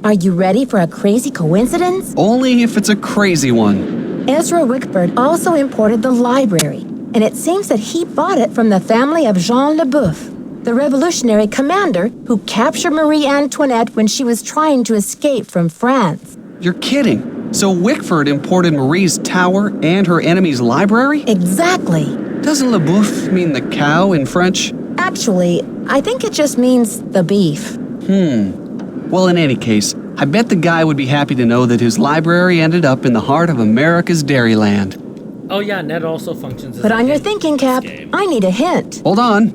Are you ready for a crazy coincidence?
Only if it's a crazy one.
Ezra Wickford also imported the library, and it seems that he bought it from the family of Jean Leboeuf, the revolutionary commander who captured Marie Antoinette when she was trying to escape from France.
You're kidding. So Wickford imported Marie's tower and her enemy's library?
Exactly.
Doesn't Leboeuf mean the cow in French?
Actually, I think it just means the beef.
Well, in any case, I bet the guy would be happy to know that his library ended up in the heart of America's Dairyland.
Oh yeah, Ned also functions as
Put
a
on your
hint
thinking
in this
cap.
game.
I need a hint.
Hold on.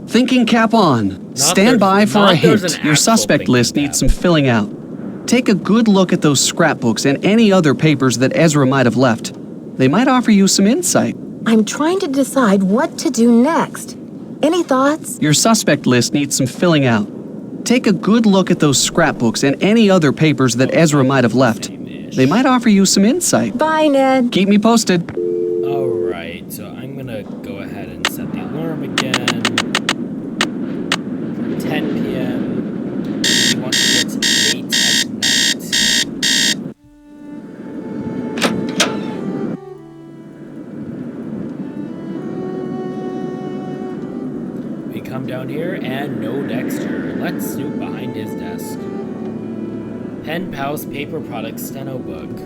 Thinking cap on. Stand by for a
there's
hint.
an
Your
actual
suspect
thinking
list
cap.
needs some filling out. Take a good look at those scrapbooks and any other papers that Ezra might have left. They might offer you some insight.
I'm trying to decide what to do next. Any thoughts?
Your suspect list needs some filling out. Take a good look at those scrapbooks and any other papers that Ezra might have left. They might offer you some insight.
Bye, Ned.
Keep me posted.
Alright, so I'm gonna go ahead and set the alarm again. For 10 p.m. We want to get late at night. We come down here and no Dexter. Let's snoop behind his desk. Pen Pal's Paper Products Steno Book.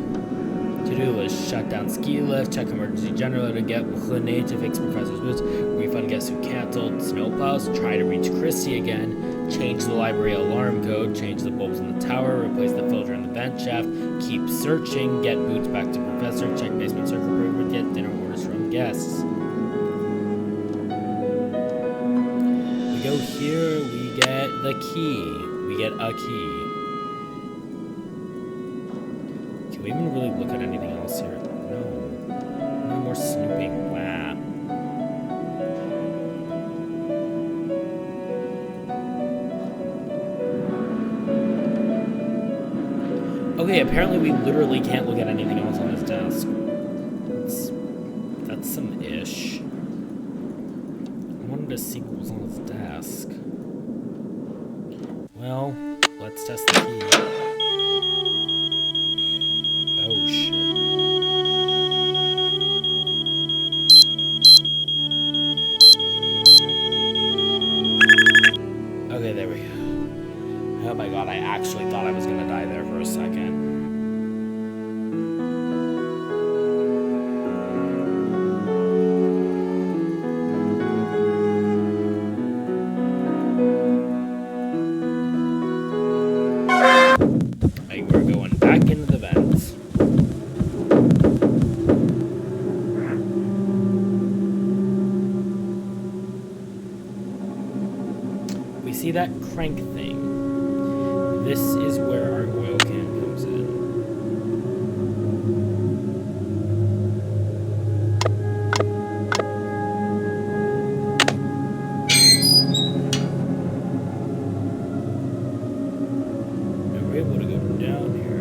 To to do was shut down ski lift, check emergency generator, get René to fix Professor's boots, refund guests who canceled snowplows, try to reach Christy again, change the library alarm code, change the bulbs in the tower, replace the filter in the vent shaft, keep searching, get boots back to Professor, check basement circuit breaker, get dinner orders from guests. We go here, we get the key. We get a key. Can we even really look at anything else here? No. No more snooping. Wow. Okay, apparently we literally can't look at anything else on this desk. That's some ish. I wanted to see what was on his desk. Well, let's test the key. Oh, shit. Okay, there we go. Oh my god, I actually thought I was gonna die there for a second. We're going back into the vents. We see that crank thing. This is where our oil can comes in. And we're able to go down here.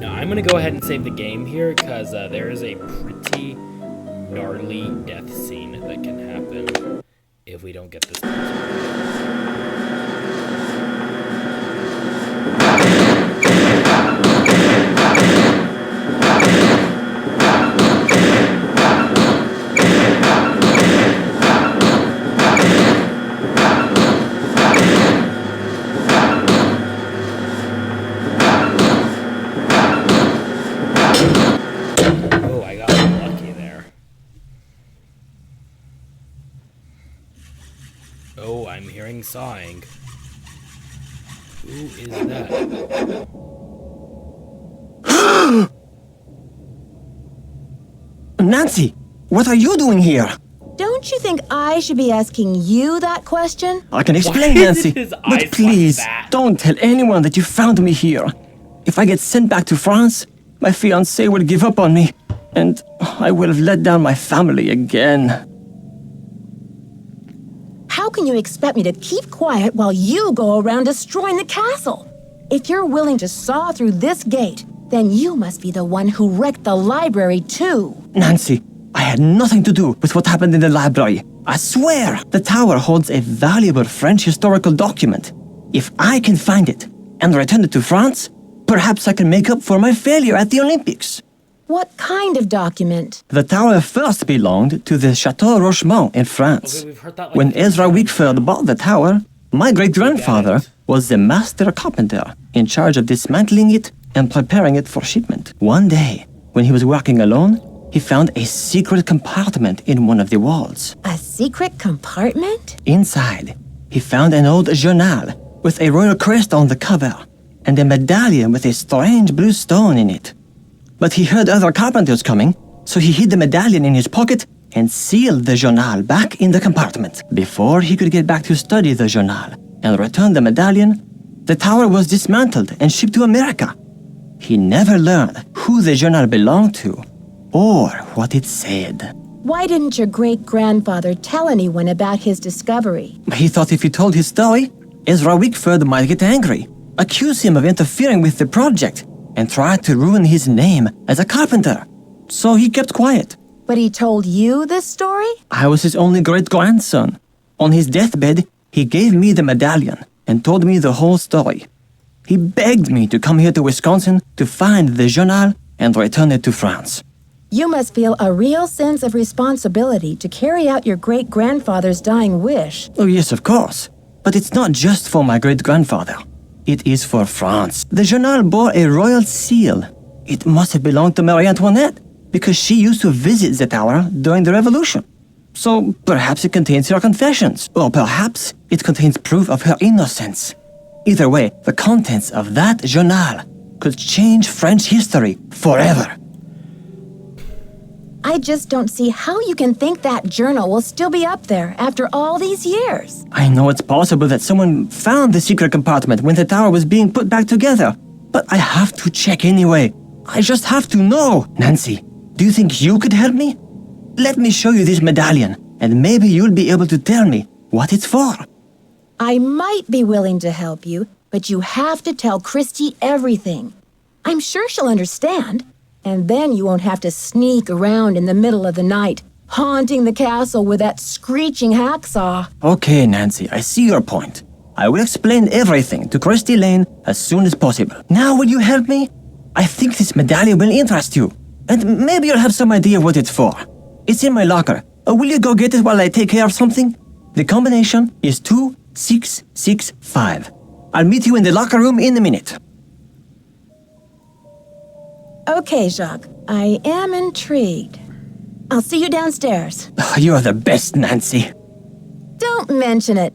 I'm gonna go ahead and save the game here because there is a pretty gnarly death scene that can happen if we don't get this. Oh, I'm hearing sawing. Who is that?
Nancy, what are you doing here?
Don't you think I should be asking you that question?
I can explain,
Why
Nancy.
is his eyes
But
like
please,
that?
don't tell anyone that you found me here. If I get sent back to France, my fiancé will give up on me, and I will have let down my family again.
How can you expect me to keep quiet while you go around destroying the castle? If you're willing to saw through this gate, then you must be the one who wrecked the library too.
Nancy, I had nothing to do with what happened in the library. I swear, the tower holds a valuable French historical document. If I can find it and return it to France, perhaps I can make up for my failure at the Olympics.
What kind of document?
The tower first belonged to the Chateau Rochemont in France.
Okay, we've heard that like
When
3
Ezra
times.
Wickford bought the tower, my great-grandfather was the master carpenter in charge of dismantling it and preparing it for shipment. One day, when he was working alone, he found a secret compartment in one of the walls.
A secret compartment?
Inside, he found an old journal with a royal crest on the cover and a medallion with a strange blue stone in it. But he heard other carpenters coming, so he hid the medallion in his pocket and sealed the journal back in the compartment. Before he could get back to study the journal and return the medallion, the tower was dismantled and shipped to America. He never learned who the journal belonged to or what it said.
Why didn't your great-grandfather tell anyone about his discovery?
He thought if he told his story, Ezra Wickford might get angry, accuse him of interfering with the project, and tried to ruin his name as a carpenter. So he kept quiet.
But he told you this story?
I was his only great-grandson. On his deathbed, he gave me the medallion and told me the whole story. He begged me to come here to Wisconsin to find the journal and return it to France.
You must feel a real sense of responsibility to carry out your great-grandfather's dying wish.
Oh, yes, of course. But it's not just for my great-grandfather. It is for France. The journal bore a royal seal. It must have belonged to Marie Antoinette, because she used to visit the tower during the Revolution. So perhaps it contains her confessions, or perhaps it contains proof of her innocence. Either way, the contents of that journal could change French history forever.
I just don't see how you can think that journal will still be up there after all these years.
I know it's possible that someone found the secret compartment when the tower was being put back together, but I have to check anyway. I just have to know. Nancy, do you think you could help me? Let me show you this medallion, and maybe you'll be able to tell me what it's for.
I might be willing to help you, but you have to tell Christy everything. I'm sure she'll understand. And then you won't have to sneak around in the middle of the night, haunting the castle with that screeching hacksaw.
Okay, Nancy, I see your point. I will explain everything to Christy Lane as soon as possible. Now will you help me? I think this medallion will interest you. And maybe you'll have some idea what it's for. It's in my locker. Will you go get it while I take care of something? The combination is 2665. I'll meet you in the locker room in a minute.
Okay, Jacques. I am intrigued. I'll see you downstairs.
You're the best, Nancy.
Don't mention it.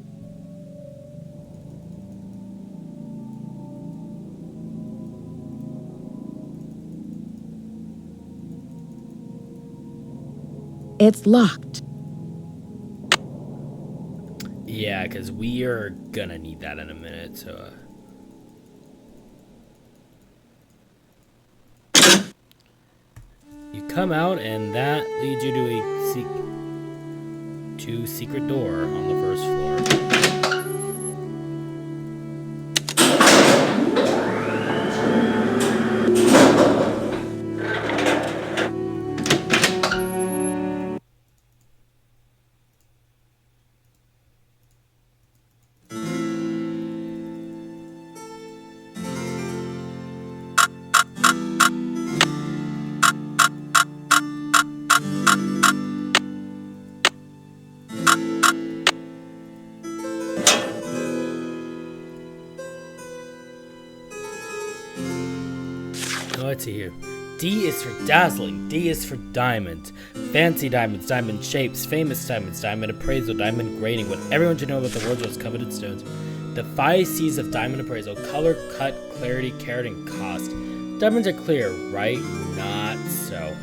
It's locked.
Yeah, because we are gonna need that in a minute, so... You come out, and that leads you to a secret door on the first floor. Let's see here. D is for dazzling. D is for diamond. Fancy diamonds, diamond shapes, famous diamonds, diamond appraisal, diamond grading. What everyone should know about the world's most coveted stones. The 5 C's of diamond appraisal: color, cut, clarity, carat, and cost. Diamonds are clear, right? Not so.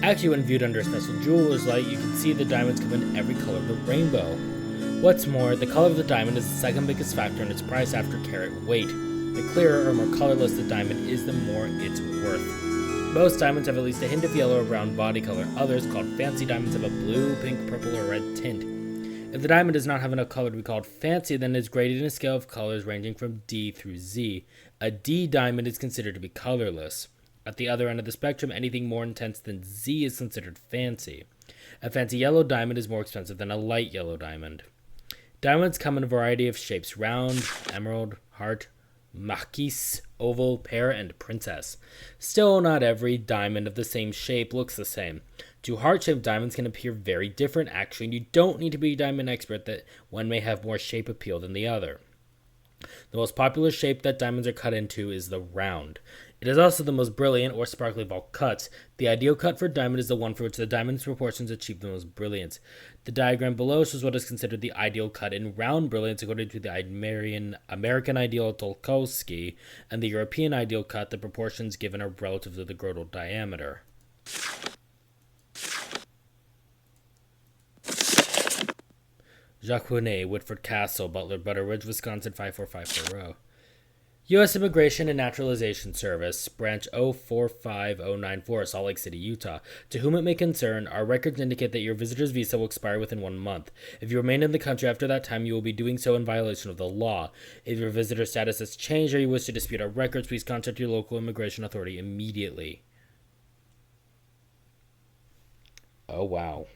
Actually, when viewed under a special jeweler's light, you can see the diamonds come in every color of the rainbow. What's more, the color of the diamond is the second biggest factor in its price after carat weight. The clearer or more colorless the diamond is, the more it's worth. Most diamonds have at least a hint of yellow or brown body color. Others, called fancy diamonds, have a blue, pink, purple, or red tint. If the diamond does not have enough color to be called fancy, then it is graded in a scale of colors ranging from D through Z. A D diamond is considered to be colorless. At the other end of the spectrum, anything more intense than Z is considered fancy. A fancy yellow diamond is more expensive than a light yellow diamond. Diamonds come in a variety of shapes: round, emerald, heart, marquise, oval, pear, and princess. Still, not every diamond of the same shape looks the same. 2 heart-shaped diamonds can appear very different, actually, and you don't need to be a diamond expert that one may have more shape appeal than the other. The most popular shape that diamonds are cut into is the round. It is also the most brilliant or sparkly of all cuts. The ideal cut for a diamond is the one for which the diamond's proportions achieve the most brilliance. The diagram below shows what is considered the ideal cut in round brilliance according to the American ideal Tolkowski, and the European ideal cut. The proportions given are relative to the girdle diameter. Jacques Hunet, Woodford Castle, Butler, Butteridge, Wisconsin 54540. U.S. Immigration and Naturalization Service, Branch 045094, Salt Lake City, Utah. To whom it may concern, our records indicate that your visitor's visa will expire within 1 month. If you remain in the country after that time, you will be doing so in violation of the law. If your visitor status has changed or you wish to dispute our records, please contact your local immigration authority immediately. Oh, wow.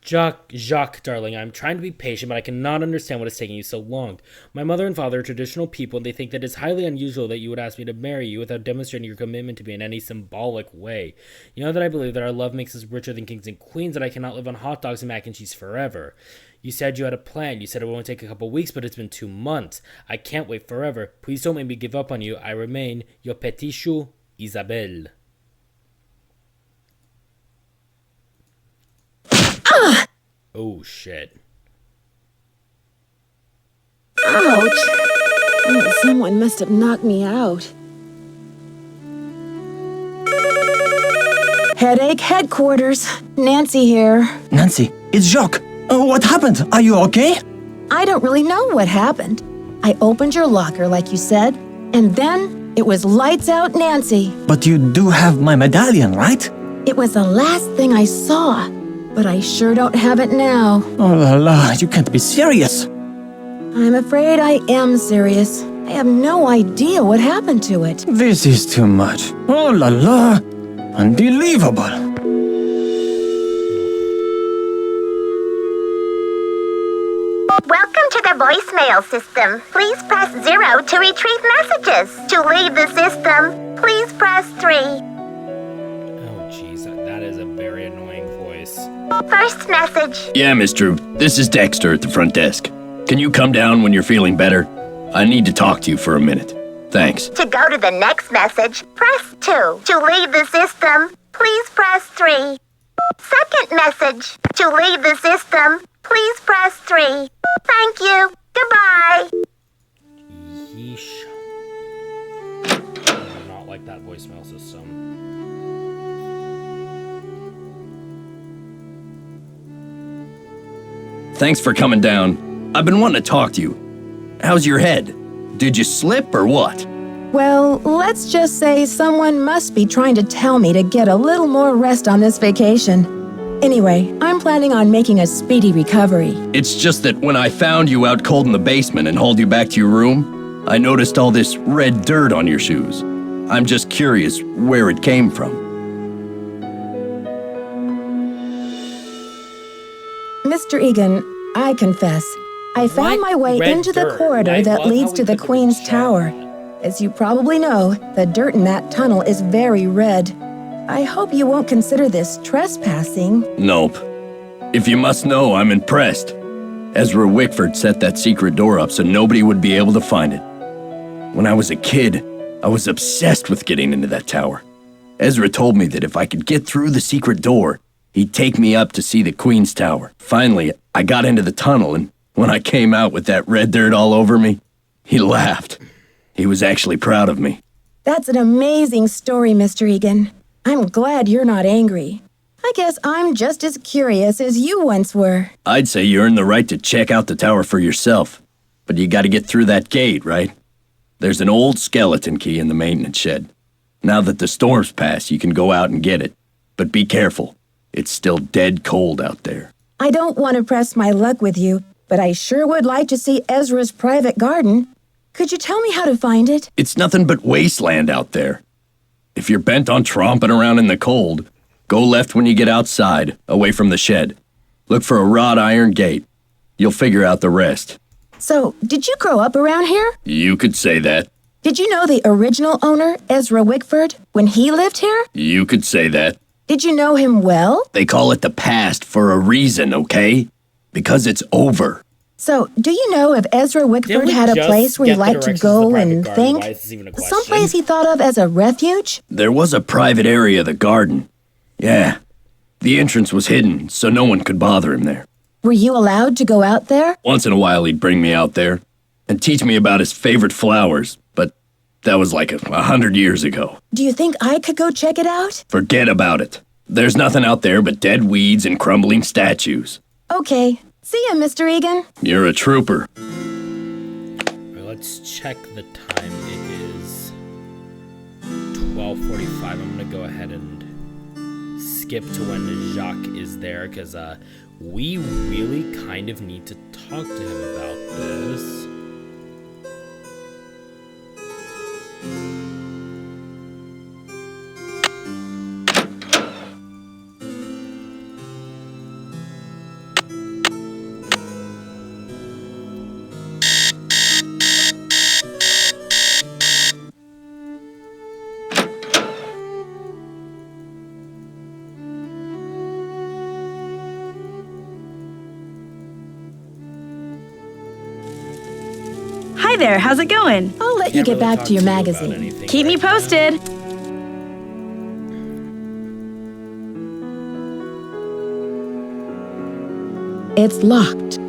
Jacques, darling, I'm trying to be patient, but I cannot understand what is taking you so long. My mother and father are traditional people, and they think that it's highly unusual that you would ask me to marry you without demonstrating your commitment to me in any symbolic way. You know that I believe that our love makes us richer than kings and queens, that I cannot live on hot dogs and mac and cheese forever. You said you had a plan. You said it would only take a couple weeks, but it's been 2 months. I can't wait forever. Please don't make me give up on you. I remain your petit chou, Isabelle. Oh, shit.
Ouch. Oh, someone must have knocked me out. Headache headquarters. Nancy here.
Nancy, it's Jacques. What happened? Are you okay?
I don't really know what happened. I opened your locker like you said, and then it was lights out Nancy.
But you do have my medallion, right?
It was the last thing I saw, but I sure don't have it now.
Oh la la, you can't be serious.
I'm afraid I am serious. I have no idea what happened to it.
This is too much. Oh la la, unbelievable.
Welcome to the voicemail system. Please press 0 to retrieve messages. To leave the system, please press 3.
Oh, jeez, that is a very annoying voice.
First message.
Yeah, Miss Drew. This is Dexter at the front desk. Can you come down when you're feeling better? I need to talk to you for a minute. Thanks.
To go to the next message, press 2. To leave the system, please press 3. Second message. To leave the system, please press 3. Thank you. Goodbye.
Yeesh. I do not like that voicemail system.
Thanks for coming down. I've been wanting to talk to you. How's your head? Did you slip or what?
Well, let's just say someone must be trying to tell me to get a little more rest on this vacation. Anyway, I'm planning on making a speedy recovery.
It's just that when I found you out cold in the basement and hauled you back to your room, I noticed all this red dirt on your shoes. I'm just curious where it came from.
Mr. Egan, I confess, I found my way
Red
into the
dirt.
corridor
I
that
love
leads
how
to
we
the
put the
Queen's
shell
Tower.
on that.
As you probably know, the dirt in that tunnel is very red. I hope you won't consider this trespassing.
Nope. If you must know, I'm impressed. Ezra Wickford set that secret door up so nobody would be able to find it. When I was a kid, I was obsessed with getting into that tower. Ezra told me that if I could get through the secret door, he'd take me up to see the Queen's Tower. Finally, I got into the tunnel, and when I came out with that red dirt all over me, he laughed. He was actually proud of me.
That's an amazing story, Mr. Egan. I'm glad you're not angry. I guess I'm just as curious as you once were.
I'd say you earned the right to check out the tower for yourself, but you gotta get through that gate, right? There's an old skeleton key in the maintenance shed. Now that the storm's passed, you can go out and get it. But be careful. It's still dead cold out there.
I don't want to press my luck with you, but I sure would like to see Ezra's private garden. Could you tell me how to find it?
It's nothing but wasteland out there. If you're bent on tromping around in the cold, go left when you get outside, away from the shed. Look for a wrought iron gate. You'll figure out the rest.
So, did you grow up around here?
You could say that.
Did you know the original owner, Ezra Wickford, when he lived here?
You could say that.
Did you know him well?
They call it the past for a reason, okay? Because it's over.
So, do you know if Ezra
Didn't
Wickford
we
had a
just
place where he
get the
liked to
directions
go
to the private
and
garden?
think?
Why is this even a question?
Someplace he thought of as a refuge?
There was a private area of the garden. Yeah. The entrance was hidden, so no one could bother him there.
Were you allowed to go out there?
Once in a while, he'd bring me out there and teach me about his favorite flowers, but that was like 100 years ago.
Do you think I could go check it out?
Forget about it. There's nothing out there but dead weeds and crumbling statues.
Okay. See ya, Mr. Egan.
You're a trooper.
Let's check the time. It is 12:45. I'm gonna go ahead and skip to when Jacques is there, because we really kind of need to talk to him about this.
Hi there, how's it going?
I'll let you get back to your magazine.
Keep me posted.
It's locked.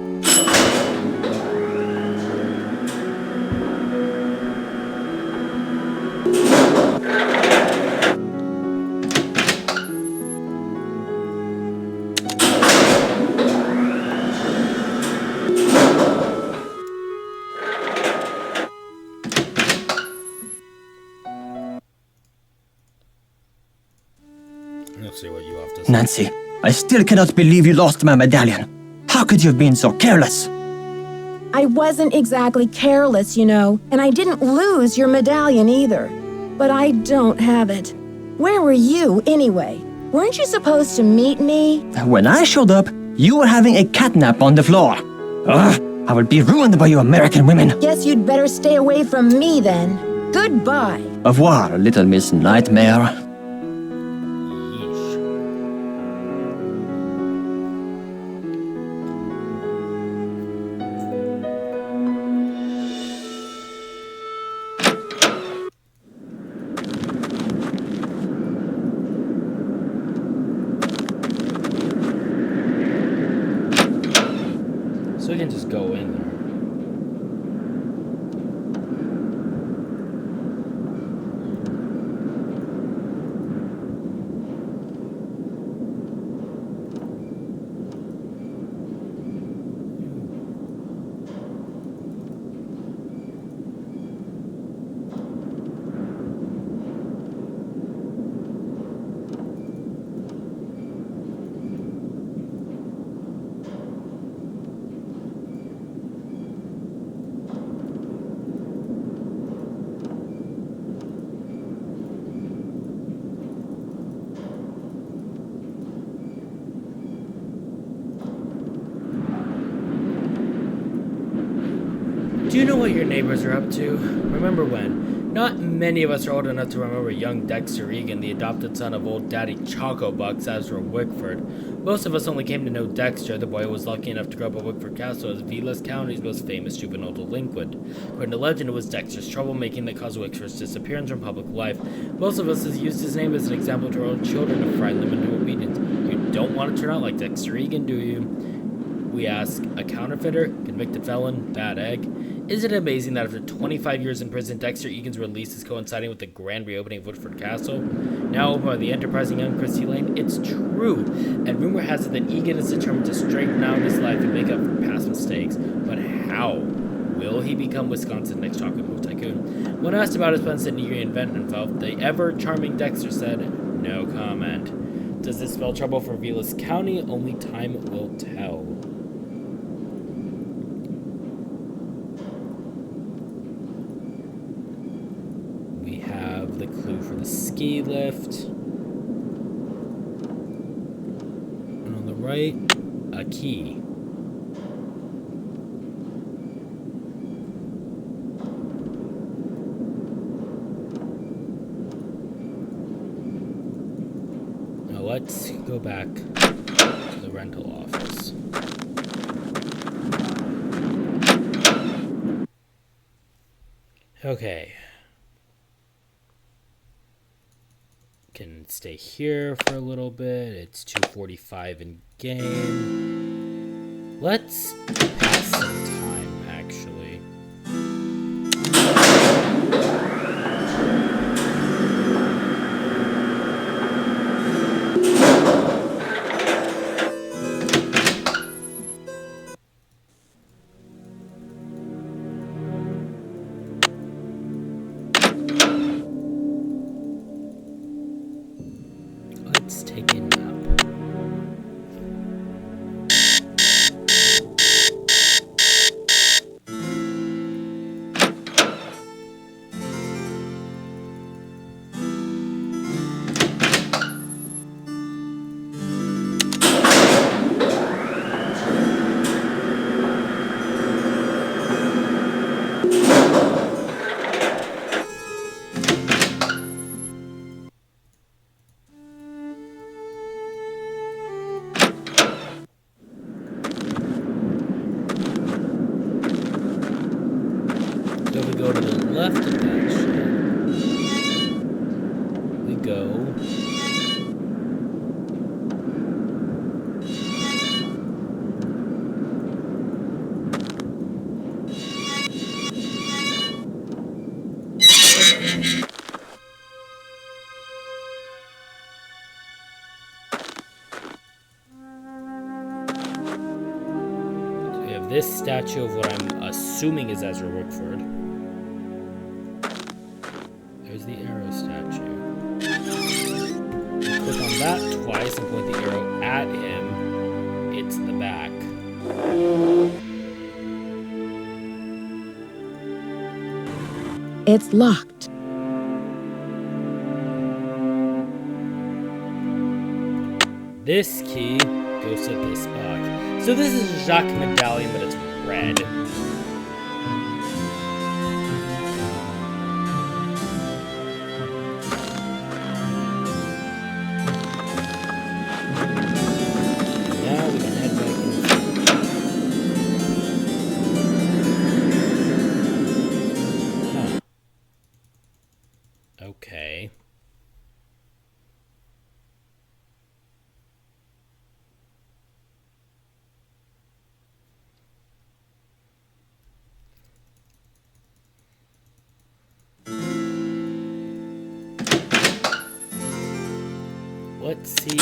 Let's see what you have to say.
Nancy, I still cannot believe you lost my medallion. How could you have been so careless?
I wasn't exactly careless, you know, and I didn't lose your medallion either. But I don't have it. Where were you, anyway? Weren't you supposed to meet me?
When I showed up, you were having a catnap on the floor. Ugh, I will be ruined by you American women.
Guess you'd better stay away from me then. Goodbye.
Au revoir, little Miss Nightmare.
Yeesh. So we can just go in there. Do you know what your neighbors are up to? Remember when? Not many of us are old enough to remember young Dexter Egan, the adopted son of old Daddy Choco Bucks, Ezra Wickford. Most of us only came to know Dexter, the boy who was lucky enough to grow up at Wickford Castle, as Vilas County's most famous juvenile delinquent. According to legend, it was Dexter's troublemaking that caused Wickford's disappearance from public life. Most of us has used his name as an example to our own children to frighten them into obedience. You don't want to turn out like Dexter Egan, do you? We ask, a counterfeiter, convicted felon, bad egg? Isn't it amazing that after 25 years in prison, Dexter Egan's release is coinciding with the grand reopening of Woodford Castle? Now opened by the enterprising young Christy Lane, it's true, and rumor has it that Egan is determined to straighten out his life and make up for past mistakes. But how? Will he become Wisconsin's next chocolate milk tycoon? When asked about his plans to reinvent himself, the ever-charming Dexter said, no comment. Does this spell trouble for Vilas County? Only time will tell. The clue for the ski lift. And on the right, a key. Now let's go back to the rental office. Okay. Can stay here for a little bit. It's 2:45 in game. Let's pass some time, actually. Let's take a nap. go to the left of that ship, we go... This statue of what I'm assuming is Ezra Wickford. There's the arrow statue. You click on that twice and point the arrow at him. It's the back.
It's locked.
This key goes to this box. So this is a Jacques medallion, but it's red. Now we can head back in. Huh. Okay. Let's see.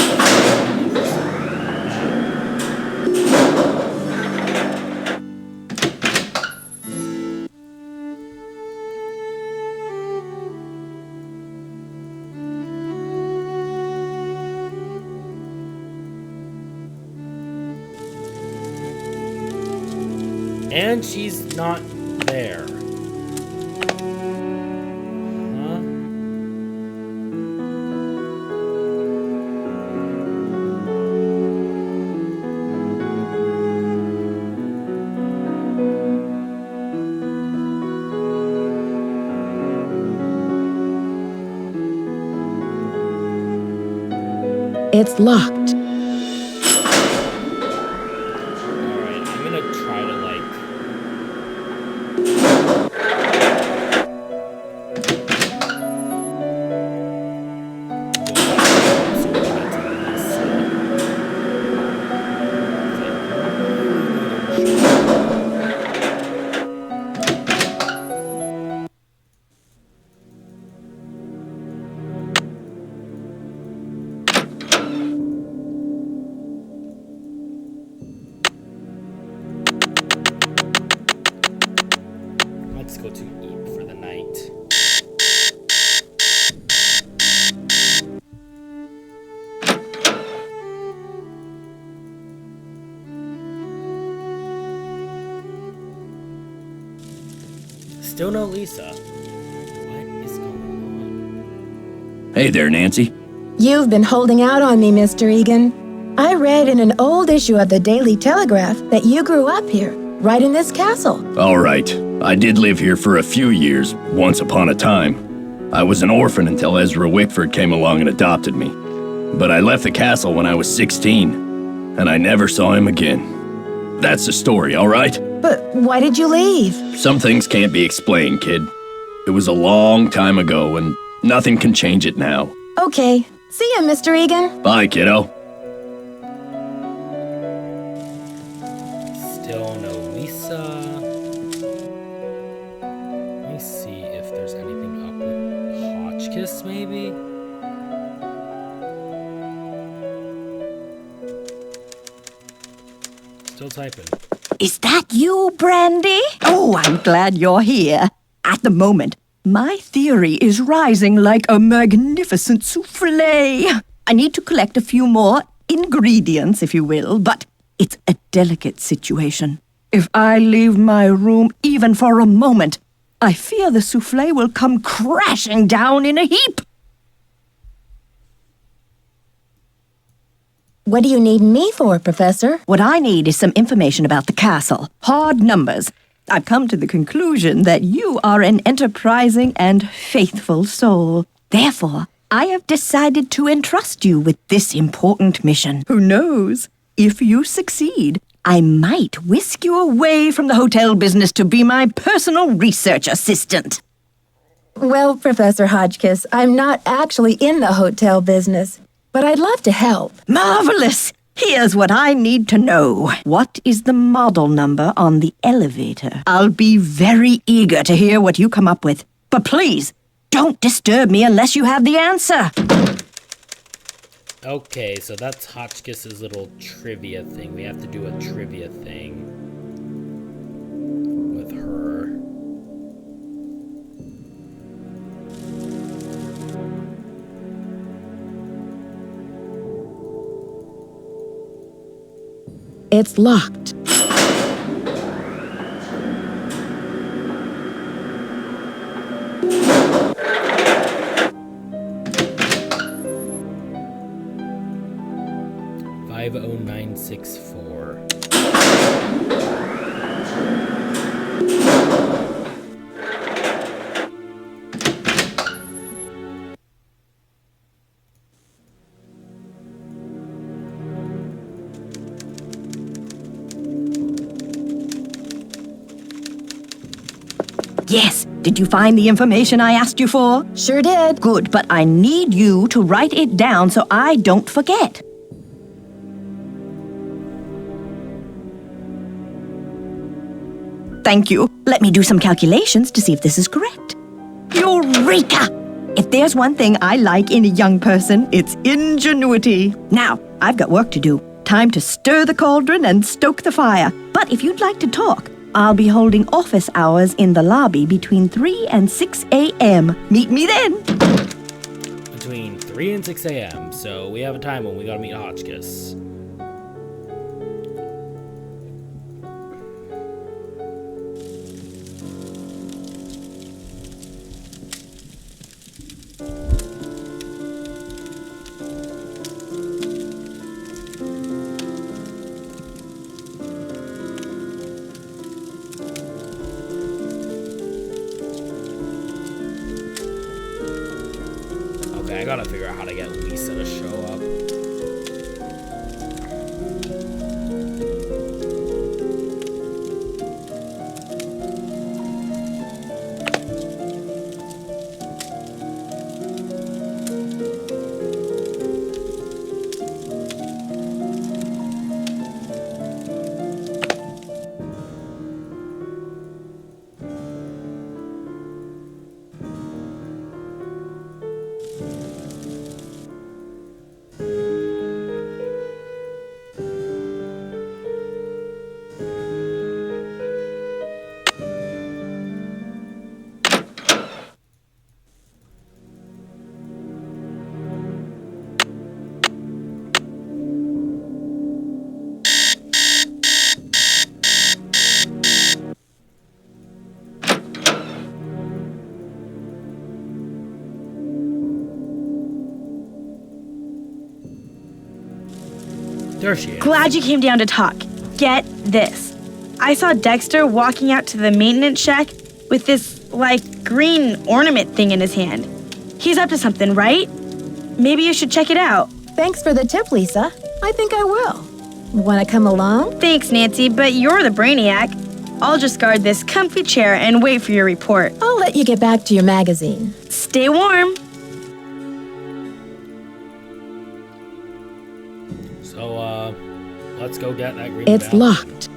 And she's not there. Huh?
It's locked.
Alright, I'm gonna try to like... Let's go to eat for the night. Still no Lisa. What is going on?
Hey there, Nancy.
You've been holding out on me, Mr. Egan. I read in an old issue of the Daily Telegraph that you grew up here, right in this castle.
All right. I did live here for a few years, once upon a time. I was an orphan until Ezra Wickford came along and adopted me. But I left the castle when I was 16, and I never saw him again. That's the story, all right?
But why did you leave?
Some things can't be explained, kid. It was a long time ago, and nothing can change it now.
Okay. See ya, Mr. Egan.
Bye, kiddo.
Still no Lisa. Let me see if there's anything up with Hotchkiss, maybe? Still typing.
Is that you, Brandy? Oh, I'm glad you're here. At the moment, my theory is rising like a magnificent souffle. I need to collect a few more ingredients, if you will, but it's a delicate situation. If I leave my room even for a moment, I fear the souffle will come crashing down in a heap.
What do you need me for, Professor?
What I need is some information about the castle. Hard numbers. I've come to the conclusion that you are an enterprising and faithful soul. Therefore, I have decided to entrust you with this important mission. Who knows? If you succeed, I might whisk you away from the hotel business to be my personal research assistant.
Well, Professor Hotchkiss, I'm not actually in the hotel business, but I'd love to help.
Marvelous! Here's what I need to know. What is the model number on the elevator? I'll be very eager to hear what you come up with. But please, don't disturb me unless you have the answer.
Okay, so that's Hotchkiss's little trivia thing. We have to do a trivia thing with her.
It's locked.
.50964.
Yes, did you find the information I asked you for?
Sure did.
Good, but I need you to write it down so I don't forget. Thank you. Let me do some calculations to see if this is correct. Eureka! If there's one thing I like in a young person, it's ingenuity. Now, I've got work to do. Time to stir the cauldron and stoke the fire. But if you'd like to talk, I'll be holding office hours in the lobby between 3 and 6 a.m. Meet me then.
Between 3 and 6 a.m., so we have a time when we gotta meet Hotchkiss. Okay, I gotta figure out how to get Lisa to show up. There she is.
Glad you came down to talk. Get this. I saw Dexter walking out to the maintenance shack with this, green ornament thing in his hand. He's up to something, right? Maybe you should check it out.
Thanks for the tip, Lisa. I think I will. Want to come along?
Thanks, Nancy, but you're the brainiac. I'll just guard this comfy chair and wait for your report.
I'll let you get back to your magazine.
Stay warm.
So, let's go get that green
It's
bell.
locked.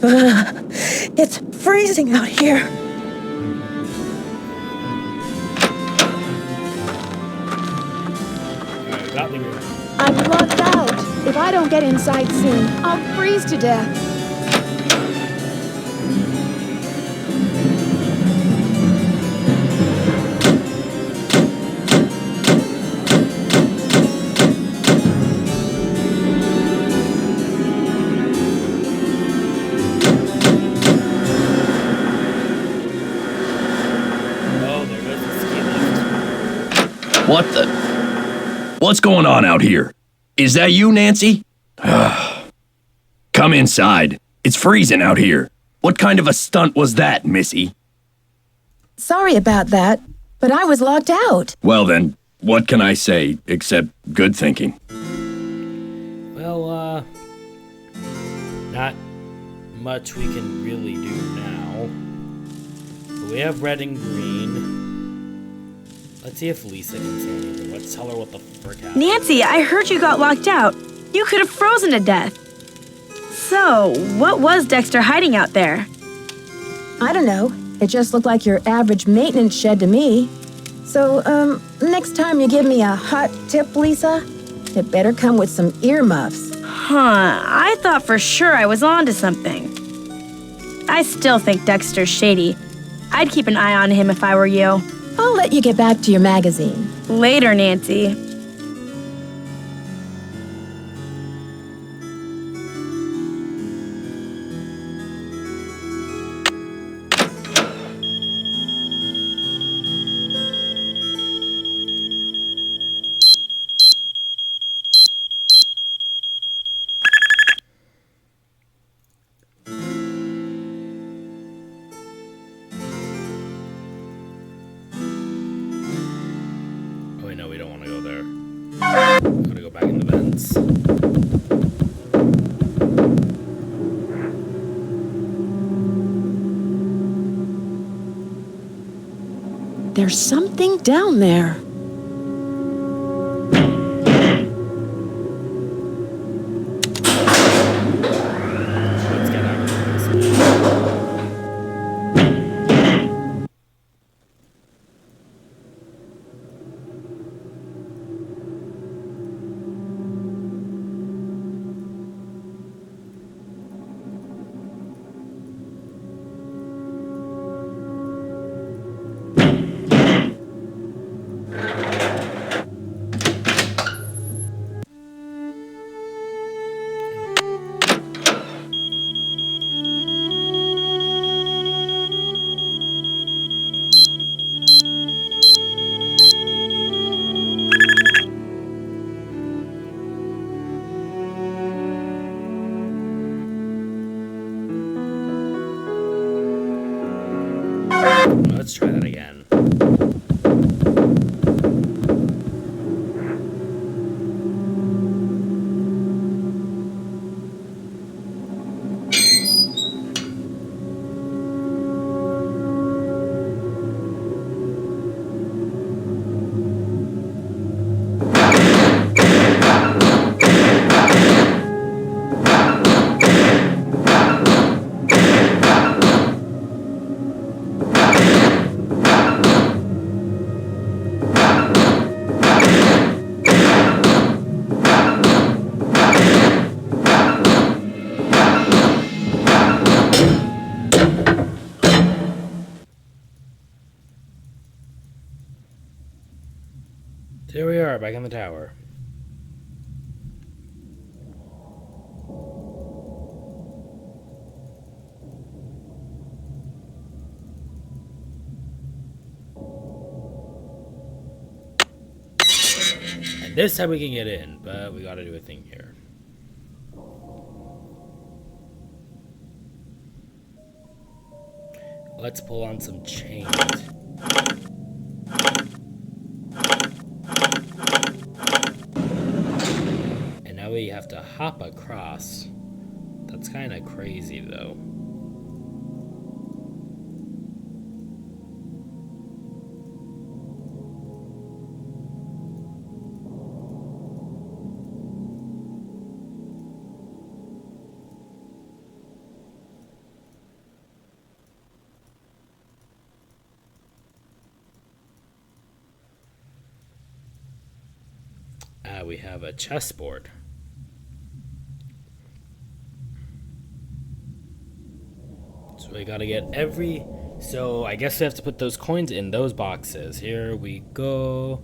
It's
freezing out here.
Alright, we got the room.
I'm locked out. If I don't get inside soon, I'll freeze to death.
Oh, there goes the ski lift.
What the? What's going on out here? Is that you, Nancy? Come inside. It's freezing out here. What kind of a stunt was that, Missy?
Sorry about that, but I was locked out.
Well then, what can I say except good thinking?
Well, not much we can really do now. But we have red and green. Let's see if Lisa can say anything. Let's tell her what the frick happened.
Nancy, I heard you got locked out. You could have frozen to death. So, what was Dexter hiding out there?
I don't know. It just looked like your average maintenance shed to me. So, next time you give me a hot tip, Lisa, it better come with some earmuffs.
Huh, I thought for sure I was onto something. I still think Dexter's shady. I'd keep an eye on him if I were you.
I'll let you get back to your magazine.
Later, Nancy.
Oh, wait, no, we don't want to go there. Gotta go back in the vents.
There's something down there.
Let's get out of the basement. Let's try that again. So here we are, back in the tower. And this time we can get in, but we gotta do a thing here. Let's pull on some chains. And now we have to hop across. That's kind of crazy, though. that, we have a chessboard. So we gotta get every... So I guess we have to put those coins in those boxes. Here we go.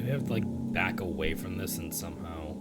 We have to like back away from this and somehow...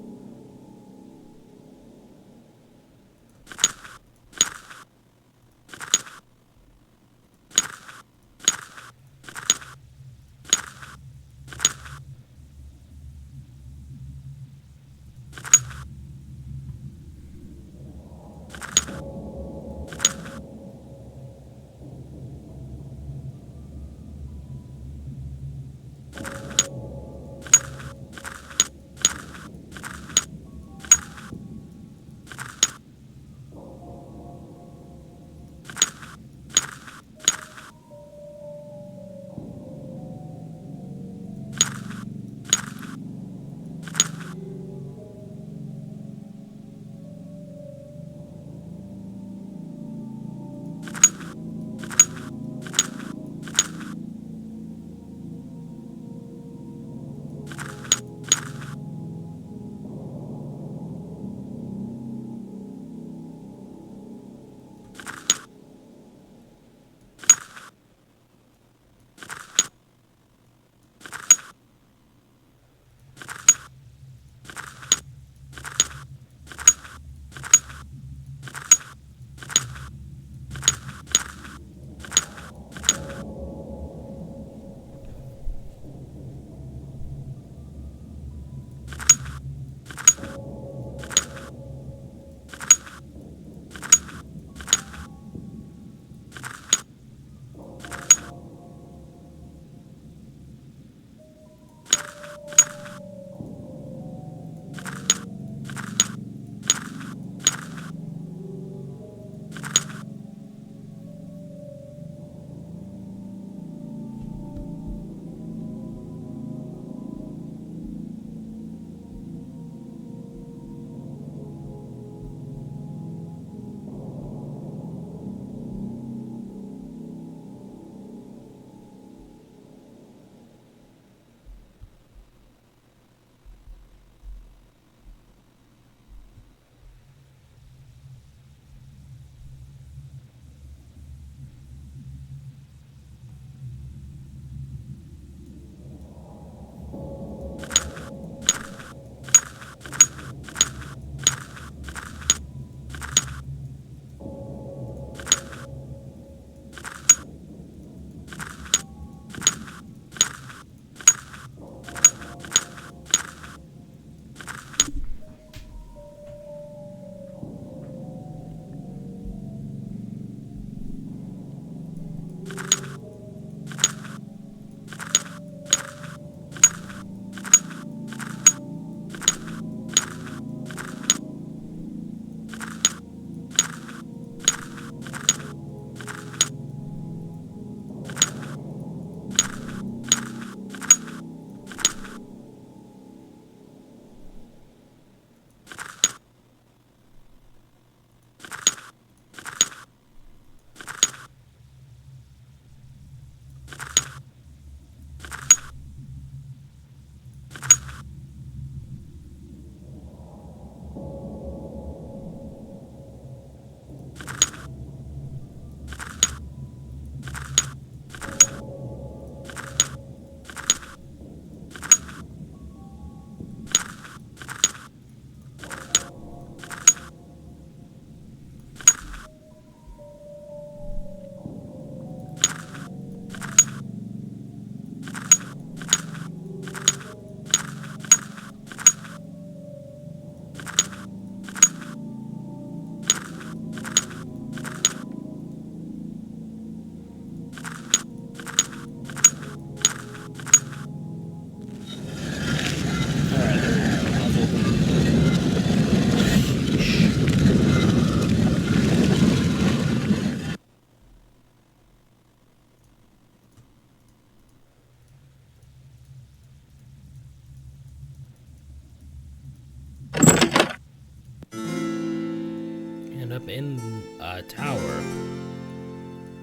in a tower.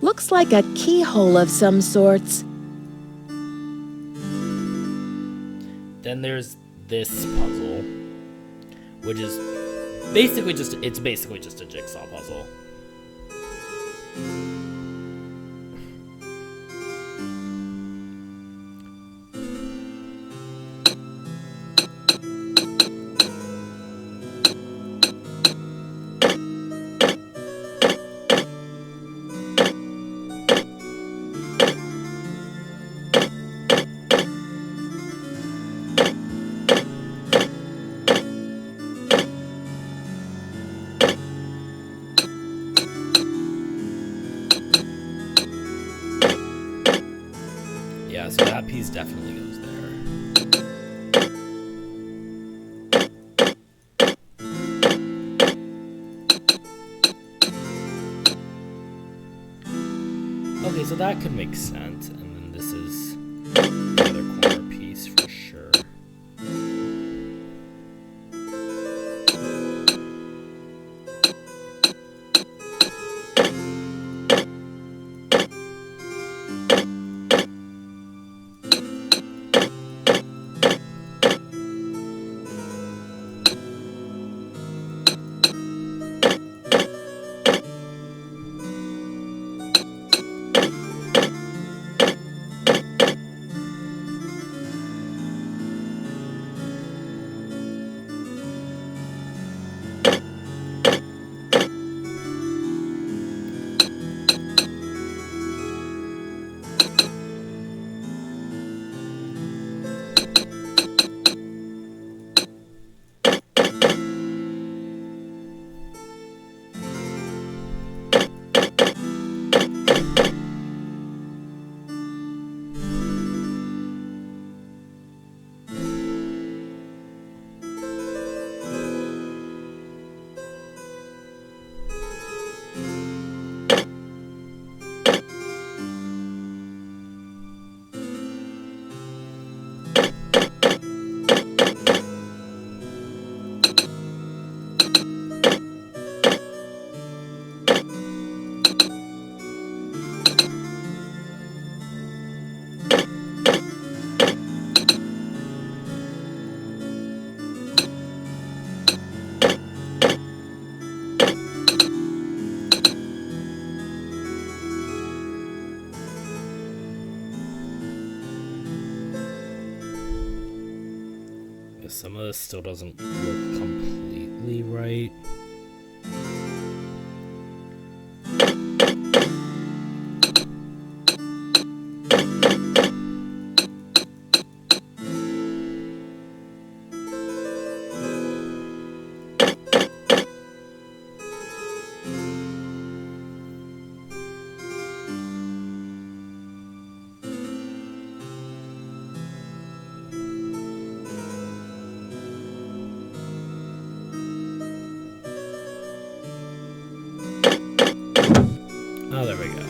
Looks like a keyhole of some sorts.
Then there's this puzzle, which is basically just a jigsaw puzzle. Yeah, so that piece definitely goes there. Okay, so that could make sense, and then this is another corner piece for sure. Some of this still doesn't look completely right. Oh, there we go.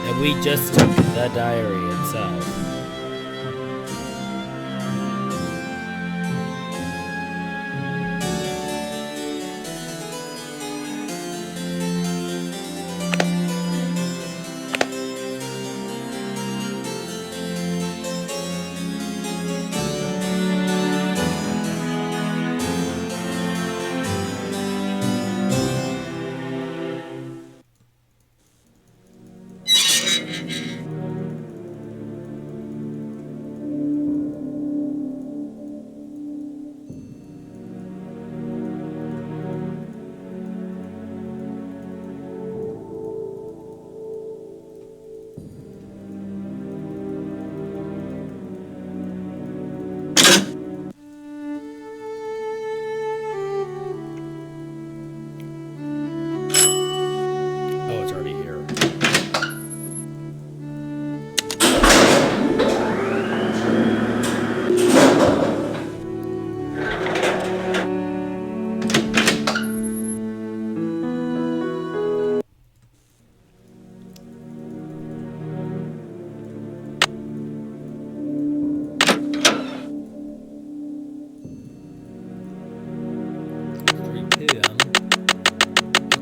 And we just took the diary itself.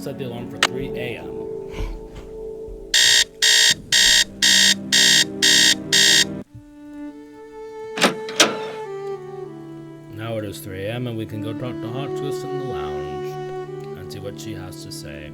set the alarm for 3 a.m. Now it is 3 a.m. and we can go talk to Hotchkiss in the lounge and see what she has to say.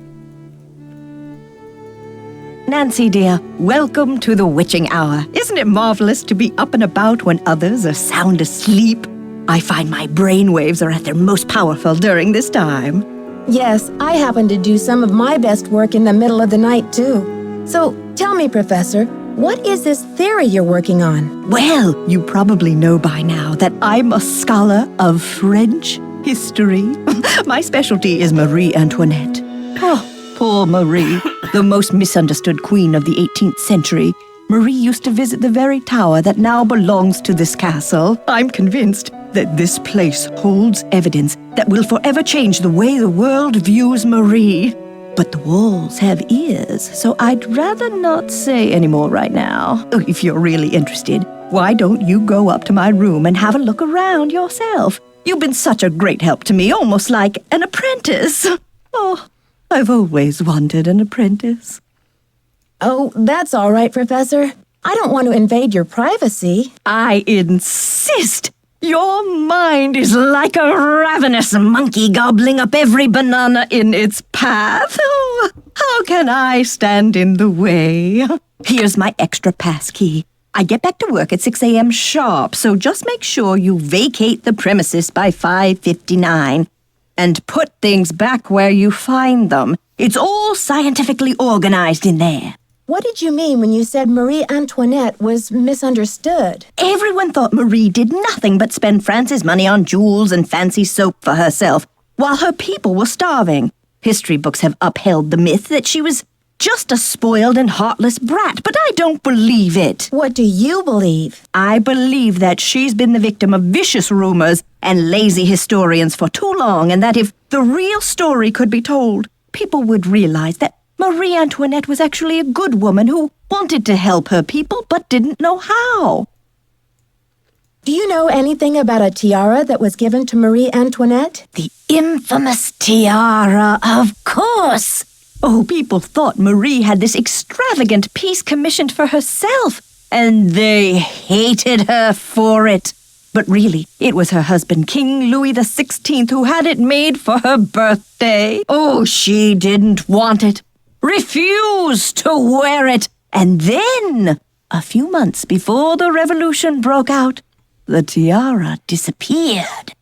Nancy, dear, welcome to the witching hour. Isn't it marvelous to be up and about when others are sound asleep? I find my brainwaves are at their most powerful during this time.
Yes, I happen to do some of my best work in the middle of the night, too. So, tell me, Professor, what is this theory you're working on?
Well, you probably know by now that I'm a scholar of French history. My specialty is Marie Antoinette. Oh, poor Marie, the most misunderstood queen of the 18th century. Marie used to visit the very tower that now belongs to this castle. I'm convinced that this place holds evidence that will forever change the way the world views Marie. But the walls have ears, so I'd rather not say any more right now. Oh, if you're really interested, why don't you go up to my room and have a look around yourself? You've been such a great help to me, almost like an apprentice. Oh, I've always wanted an apprentice.
Oh, that's all right, Professor. I don't want to invade your privacy.
I insist. Your mind is like a ravenous monkey gobbling up every banana in its path. Oh, how can I stand in the way? Here's my extra pass key. I get back to work at 6 a.m. sharp, so just make sure you vacate the premises by 5:59 and put things back where you find them. It's all scientifically organized in there.
What did you mean when you said Marie Antoinette was misunderstood?
Everyone thought Marie did nothing but spend France's money on jewels and fancy soap for herself, while her people were starving. History books have upheld the myth that she was just a spoiled and heartless brat, but I don't believe it.
What do you believe?
I believe that she's been the victim of vicious rumors and lazy historians for too long, and that if the real story could be told, people would realize that Marie Antoinette was actually a good woman who wanted to help her people but didn't know how.
Do you know anything about a tiara that was given to Marie Antoinette?
The infamous tiara, of course. Oh, people thought Marie had this extravagant piece commissioned for herself, and they hated her for it. But really, it was her husband, King Louis XVI, who had it made for her birthday. Oh, she didn't want it. Refused to wear it. And then, a few months before the revolution broke out, the tiara disappeared.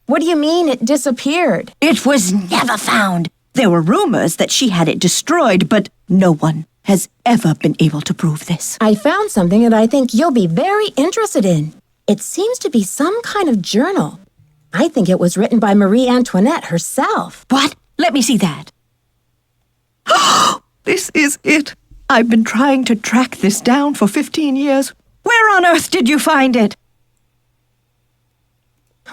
What do you mean it disappeared?
It was never found. There were rumors that she had it destroyed, but no one has ever been able to prove this.
I found something that I think you'll be very interested in. It seems to be some kind of journal. I think it was written by Marie Antoinette herself.
What? Let me see that. This is it. I've been trying to track this down for 15 years. Where on earth did you find it?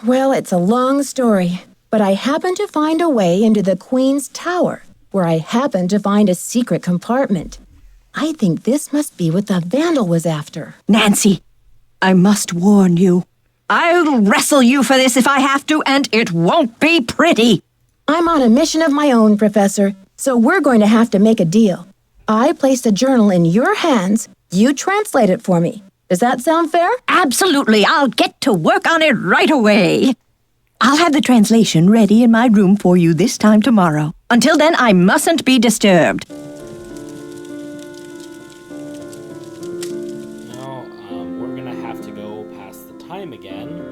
Well, it's a long story, but I happened to find a way into the Queen's Tower, where I happened to find a secret compartment. I think this must be what the vandal was after.
Nancy, I must warn you. I'll wrestle you for this if I have to, and it won't be pretty.
I'm on a mission of my own, Professor, so we're going to have to make a deal. I place the journal in your hands, you translate it for me. Does that sound fair?
Absolutely. I'll get to work on it right away. I'll have the translation ready in my room for you this time tomorrow. Until then, I mustn't be disturbed.
Now, we're gonna have to go past the time again.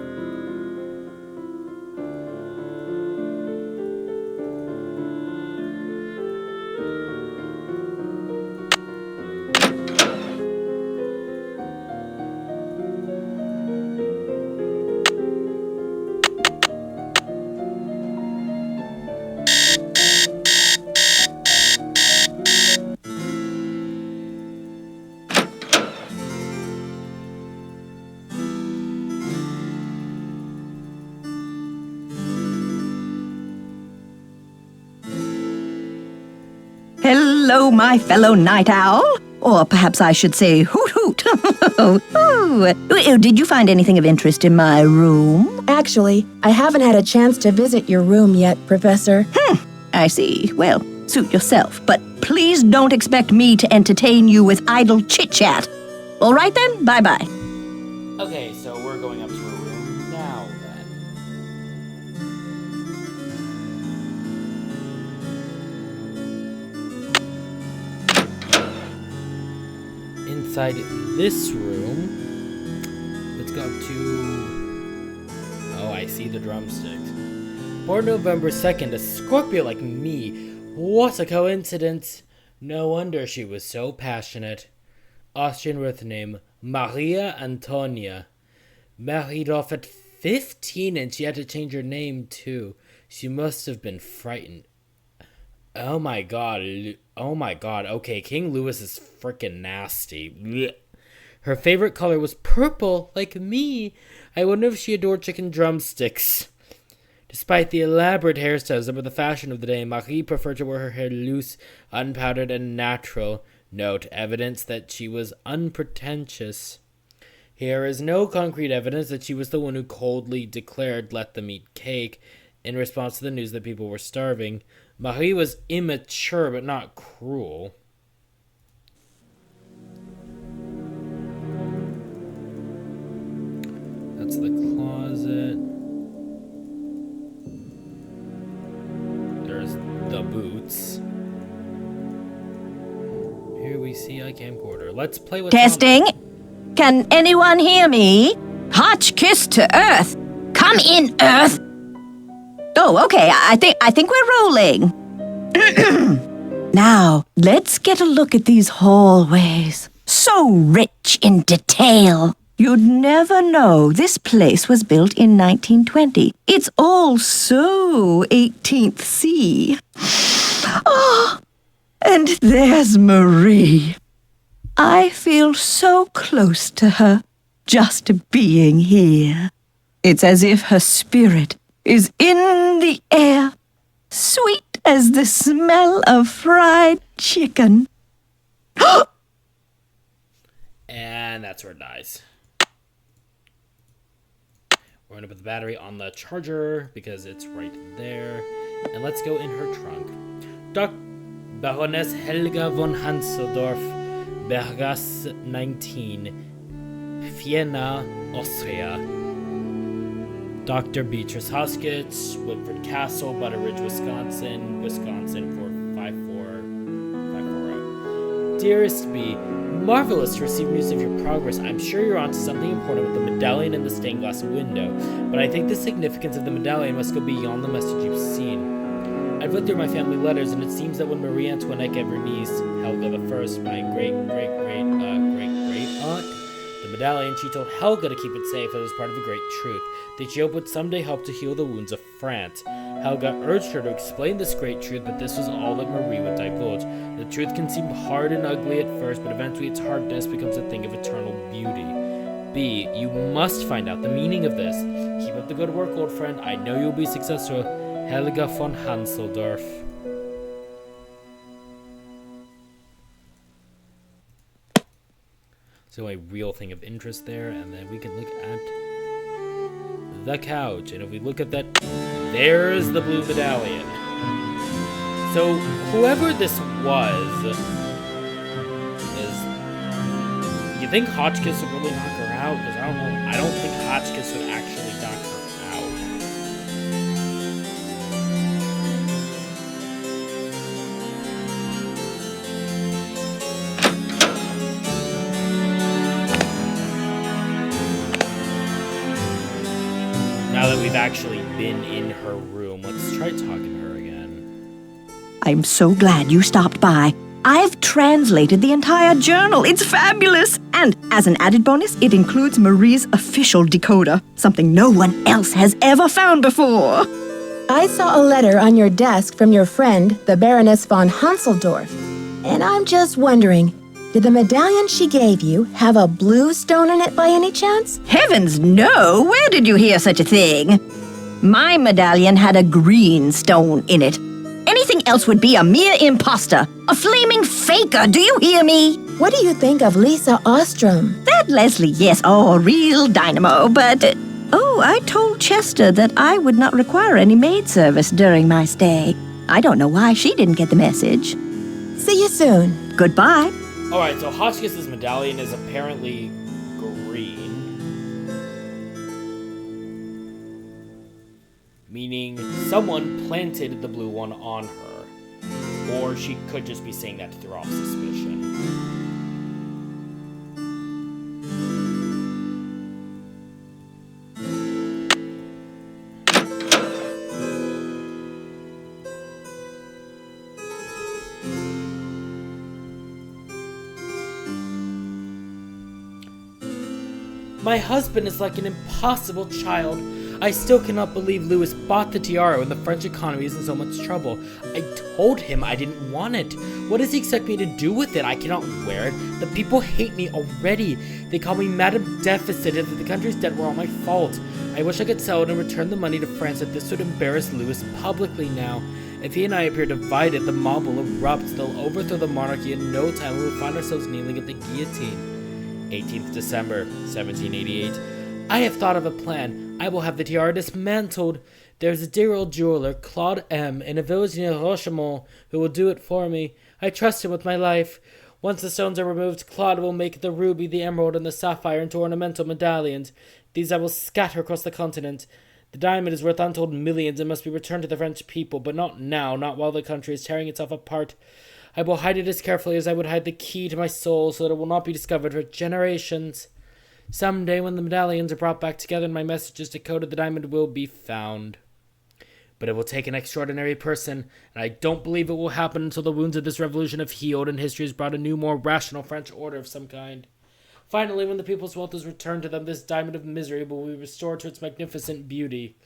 Hello, my fellow night owl. Or perhaps I should say hoot hoot. Did you find anything of interest in my room?
Actually, I haven't had a chance to visit your room yet, Professor.
I see. Well, Suit yourself, but please don't expect me to entertain you with idle chit-chat. All right then, bye-bye.
Okay, so we're going up to her room now then. Inside this room, let's go up to... Oh, I see the drumsticks. Born November 2nd, a Scorpio like me. What a coincidence. No wonder she was so passionate. Austrian birth name, Maria Antonia. Married off at 15 and she had to change her name too. She must have been frightened. Oh my god. Okay, King Louis is freaking nasty. Blech. Her favorite color was purple, like me. I wonder if she adored chicken drumsticks. Despite the elaborate hairstyles that were the fashion of the day, Marie preferred to wear her hair loose, unpowdered, and natural. Note, evidence that she was unpretentious. Here is no concrete evidence that she was the one who coldly declared, "Let them eat cake," in response to the news that people were starving. Marie was immature, but not cruel. That's the closet. There's the boots. Here we see a camcorder. Let's play with...
Testing. Can anyone hear me? Hotch kiss to Earth. Come in, Earth. Oh, okay. I think we're rolling. Now, let's get a look at these hallways. So rich in detail. You'd never know this place was built in 1920. It's all so 18th C. Oh, and there's Marie. I feel so close to her, just being here. It's as if her spirit is in the air, sweet as the smell of fried chicken.
And that's where it dies. We're going to put the battery on the charger because it's right there. And let's go in her trunk. Baroness Helga von Hanseldorf, Bergasse 19, Vienna, Austria. Dr. Beatrice Hoskins, Woodford Castle, Butter Ridge, Wisconsin 45440. Dearest B, marvelous to receive news of your progress. I'm sure you're onto something important with the medallion in the stained glass window, but I think the significance of the medallion must go beyond the message you've seen. I've looked through my family letters, and it seems that when Marie Antoinette gave her niece, Helga I, my great-great-great-aunt, the medallion, she told Helga to keep it safe as part of a great truth, that she hoped would someday help to heal the wounds of France. Helga urged her to explain this great truth, but this was all that Marie would divulge. The truth can seem hard and ugly at first, but eventually its hardness becomes a thing of eternal beauty. B, you must find out the meaning of this. Keep up the good work, old friend. I know you'll be successful. Helga von Hanseldorf. So a real thing of interest there, and then we can look at the couch, and if we look at that, there's the blue medallion. So whoever this was, you think Hotchkiss would really knock her out? Because I don't know, I don't think Hotchkiss would actually knock her out. Now that we've actually been in her room, let's try talking to her again.
I'm so glad you stopped by. I've translated the entire journal. It's fabulous. And as an added bonus, it includes Marie's official decoder, something no one else has ever found before.
I saw a letter on your desk from your friend, the Baroness von Hanseldorf. And I'm just wondering, did the medallion she gave you have a blue stone in it by any chance?
Heavens no! Where did you hear such a thing? My medallion had a green stone in it. Anything else would be a mere imposter, a flaming faker, do you hear me?
What do you think of Lisa Ostrom?
That Leslie, yes, a real dynamo, but... I told Chester that I would not require any maid service during my stay. I don't know why she didn't get the message.
See you soon.
Goodbye.
Alright, so Hotchkiss's medallion is apparently green. Meaning someone planted the blue one on her. Or she could just be saying that to throw off suspicion. My husband is like an impossible child. I still cannot believe Louis bought the tiara when the French economy is in so much trouble. I told him I didn't want it. What does he expect me to do with it? I cannot wear it. The people hate me already. They call me Madame Deficit and that the country's debt were all my fault. I wish I could sell it and return the money to France, that this would embarrass Louis publicly now. If he and I appear divided, the mob will erupt. They'll overthrow the monarchy in no time. We will find ourselves kneeling at the guillotine. 18th December, 1788. I have thought of a plan. I will have the tiara dismantled. There's a dear old jeweler, Claude M., in a village near Rochemont, who will do it for me. I trust him with my life. Once the stones are removed, Claude will make the ruby, the emerald, and the sapphire into ornamental medallions. These I will scatter across the continent. The diamond is worth untold millions and must be returned to the French people, but not now, not while the country is tearing itself apart. I will hide it as carefully as I would hide the key to my soul, so that it will not be discovered for generations. Someday, when the medallions are brought back together and my message is decoded, the diamond will be found. But it will take an extraordinary person, and I don't believe it will happen until the wounds of this revolution have healed and history has brought a new, more rational French order of some kind. Finally, when the people's wealth is returned to them, this diamond of misery will be restored to its magnificent beauty.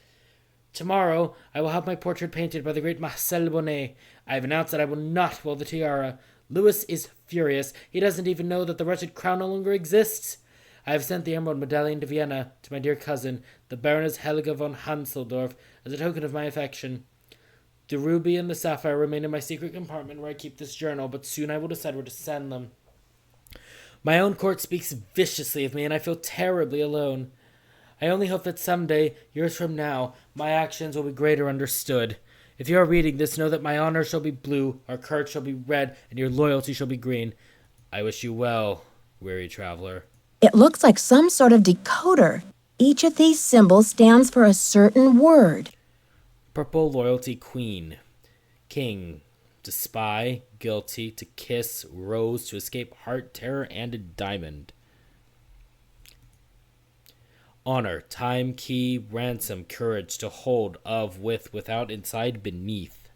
Tomorrow, I will have my portrait painted by the great Marcel Bonnet. I have announced that I will not wear the tiara. Louis is furious. He doesn't even know that the wretched crown no longer exists. I have sent the emerald medallion to Vienna, to my dear cousin, the Baroness Helga von Hanseldorf, as a token of my affection. The ruby and the sapphire remain in my secret compartment where I keep this journal, but soon I will decide where to send them. My own court speaks viciously of me, and I feel terribly alone. I only hope that someday, years from now, my actions will be greater understood. If you are reading this, know that my honor shall be blue, our courage shall be red, and your loyalty shall be green. I wish you well, weary traveler.
It looks like some sort of decoder. Each of these symbols stands for a certain word.
Purple loyalty queen. King. To spy, guilty, to kiss, rose, to escape, heart, terror, and a diamond. Honor, time, key, ransom, courage, to hold, of, with, without, inside, beneath.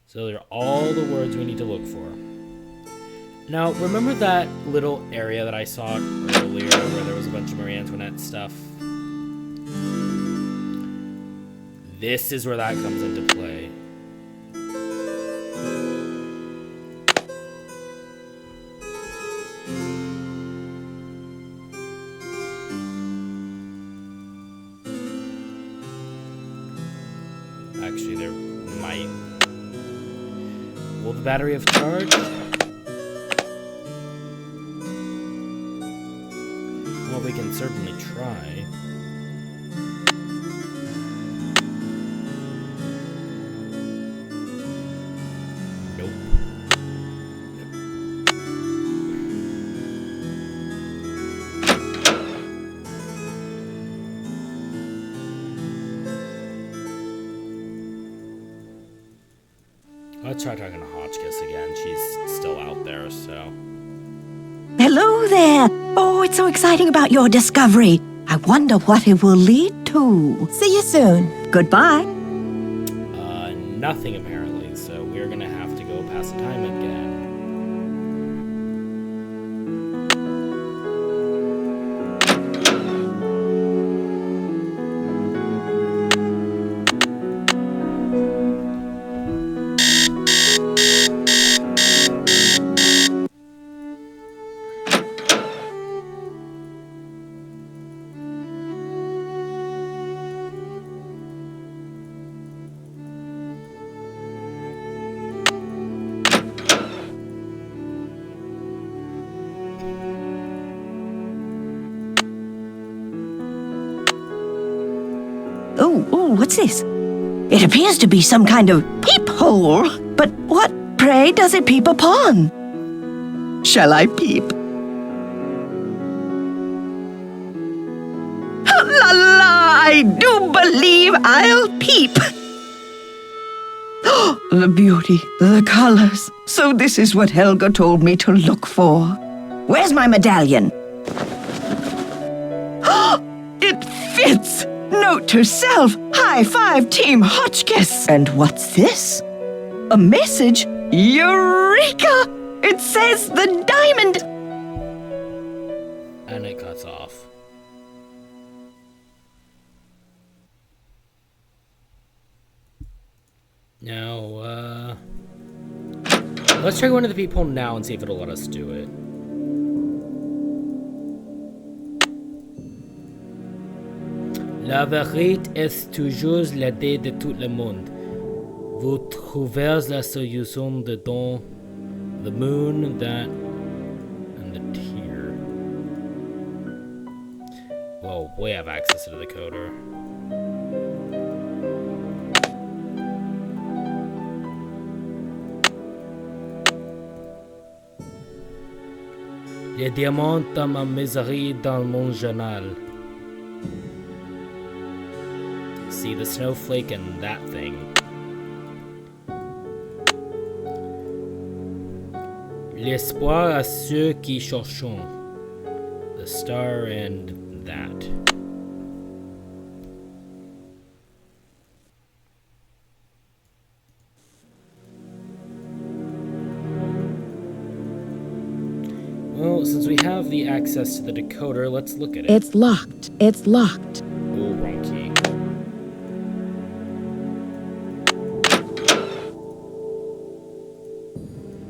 So they're all the words we need to look for. Now, remember that little area that I saw earlier where there was a bunch of Marie Antoinette stuff? This is where that comes into play. Actually, there might... Will the battery have charged? Well, we can certainly try. Nope. Let's try talking to Hotchkiss again. She's still out there, so...
Hello there. Oh, it's so exciting about your discovery. I wonder what it will lead to.
See you soon.
Goodbye.
Nothing apparently, so we're gonna have to go pass the time again.
Oh, what's this? It appears to be some kind of peephole. But what, pray, does it peep upon? Shall I peep? La la, I do believe I'll peep. The beauty, the colors. So this is what Helga told me to look for. Where's my medallion? It fits! Note to self, high five Team Hotchkiss. And what's this? A message? Eureka! It says the diamond.
And it cuts off. Now, let's try one of the people now and see if it'll let us do it. La vérité est toujours l'idée de tout le monde. Vous trouvez la solution dedans the moon, that, and the tear. Well, we have access to the decoder. Les diamants dans ma miserie dans mon journal. See the snowflake and that thing. L'espoir à ceux qui cherchent. The star and that. Well, since we have the access to the decoder, let's look at it.
It's locked. It's locked.
Oh, wrong key.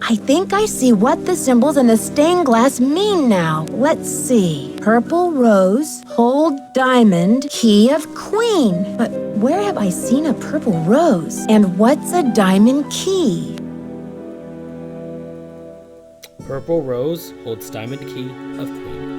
I think I see what the symbols in the stained glass mean now. Let's see. Purple rose, hold diamond, key of queen. But where have I seen a purple rose? And what's a diamond key?
Purple rose holds diamond key of queen.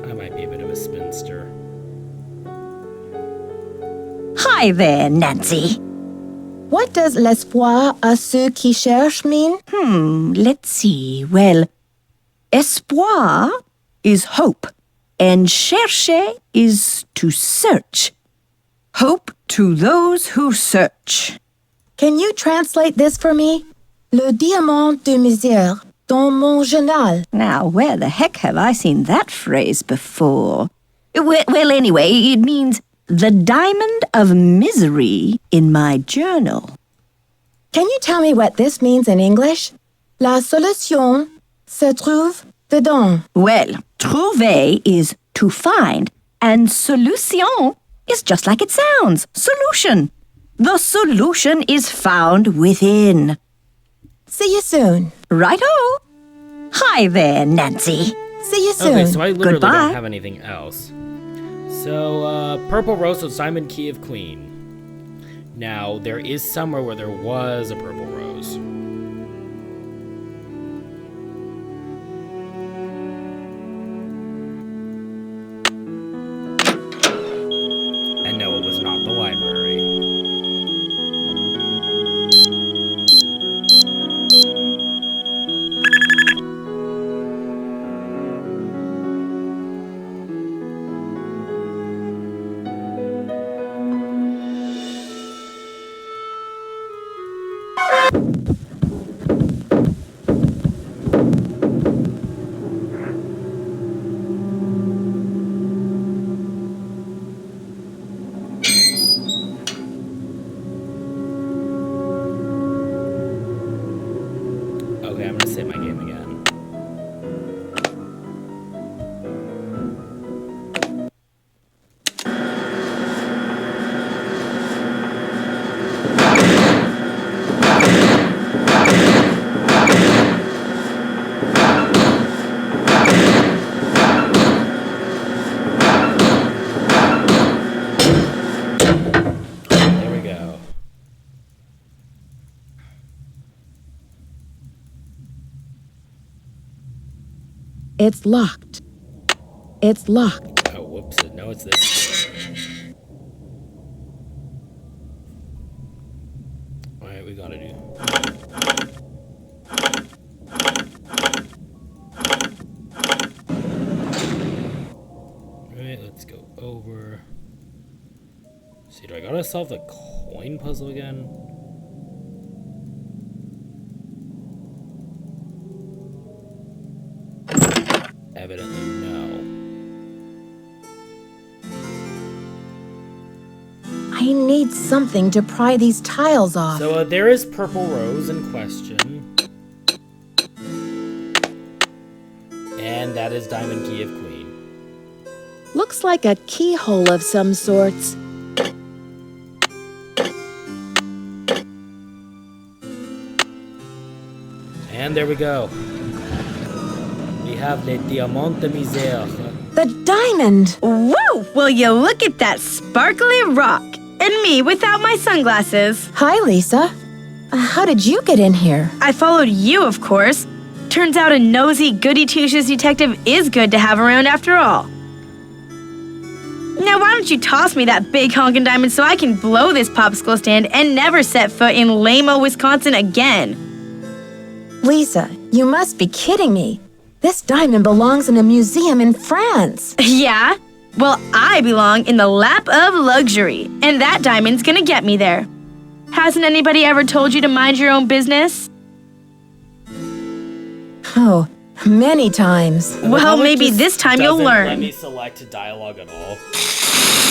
I might be a bit of a spinster.
Hi there, Nancy.
What does l'espoir à ceux qui cherchent mean?
Let's see. Well, espoir is hope, and chercher is to search. Hope to those who search.
Can you translate this for me? Le diamant de misère dans mon journal.
Now, where the heck have I seen that phrase before? Well, anyway, it means the diamond of misery in my journal.
Can you tell me what this means in English? La solution se trouve dedans.
Well, trouver is to find, and solution is just like it sounds, solution. The solution is found within.
See you soon.
Righto. Hi there, Nancy.
See you soon.
Okay, so I literally
Goodbye.
don't have anything else. So, purple rose with diamond key of queen. Now, there is somewhere where there was a purple rose. And no, it was not the library.
It's locked. It's locked.
Oh, whoops. No, it's this. Alright, we gotta do. Alright, let's go over. See, do I gotta solve the coin puzzle again? Evidently no.
I need something to pry these tiles off.
So there is Purple Rose in question. And that is Diamond Key of Queen.
Looks like a keyhole of some sorts.
And there we go. We have Le Diamant de Misère.
The diamond!
Whoa! Will you look at that sparkly rock? And me without my sunglasses.
Hi, Lisa. How did you get in here?
I followed you, of course. Turns out a nosy, goody-two-shoes detective is good to have around after all. Now, why don't you toss me that big honkin' diamond so I can blow this popsicle stand and never set foot in Lamo, Wisconsin again?
Lisa, you must be kidding me. This diamond belongs in a museum in France.
Yeah? Well, I belong in the lap of luxury, and that diamond's gonna get me there. Hasn't anybody ever told you to mind your own business?
Oh, many times.
Well, maybe this time you'll
Let
learn.
me select dialogue at all.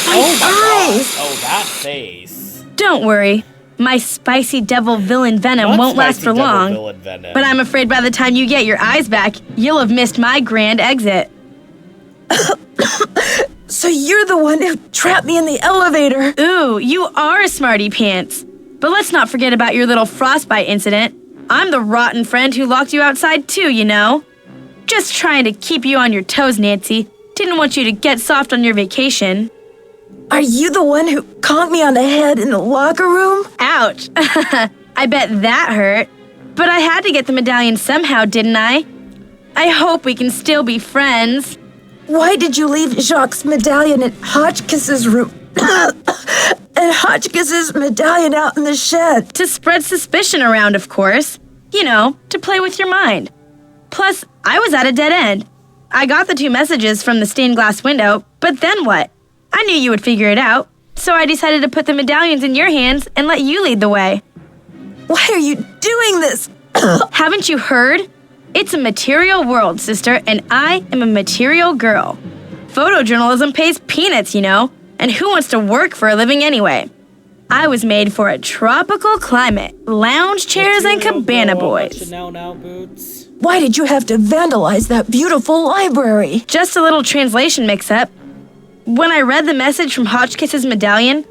My
Oh my
eyes!
gosh! Oh, that face.
Don't worry. My spicy devil villain venom
Not
won't last
spicy
for
devil
long.
villain venom.
But I'm afraid by the time you get your eyes back, you'll have missed my grand exit.
So you're the one who trapped me in the elevator.
Ooh, you are a smarty pants. But let's not forget about your little frostbite incident. I'm the rotten friend who locked you outside too, you know. Just trying to keep you on your toes, Nancy. Didn't want you to get soft on your vacation.
Are you the one who conked me on the head in the locker room?
Ouch. I bet that hurt. But I had to get the medallion somehow, didn't I? I hope we can still be friends.
Why did you leave Jacques' medallion at Hotchkiss's room? And Hotchkiss's medallion out in the shed?
To spread suspicion around, of course. You know, to play with your mind. Plus, I was at a dead end. I got the 2 messages from the stained glass window, but then what? I knew you would figure it out, so I decided to put the medallions in your hands and let you lead the way.
Why are you doing this?
Haven't you heard? It's a material world, sister, and I am a material girl. Photojournalism pays peanuts, you know, and who wants to work for a living anyway? I was made for a tropical climate, lounge chairs and cabana boys.
Now, boots.
Why did you have to vandalize that beautiful library?
Just a little translation mix-up. When I read the message from Hotchkiss's medallion,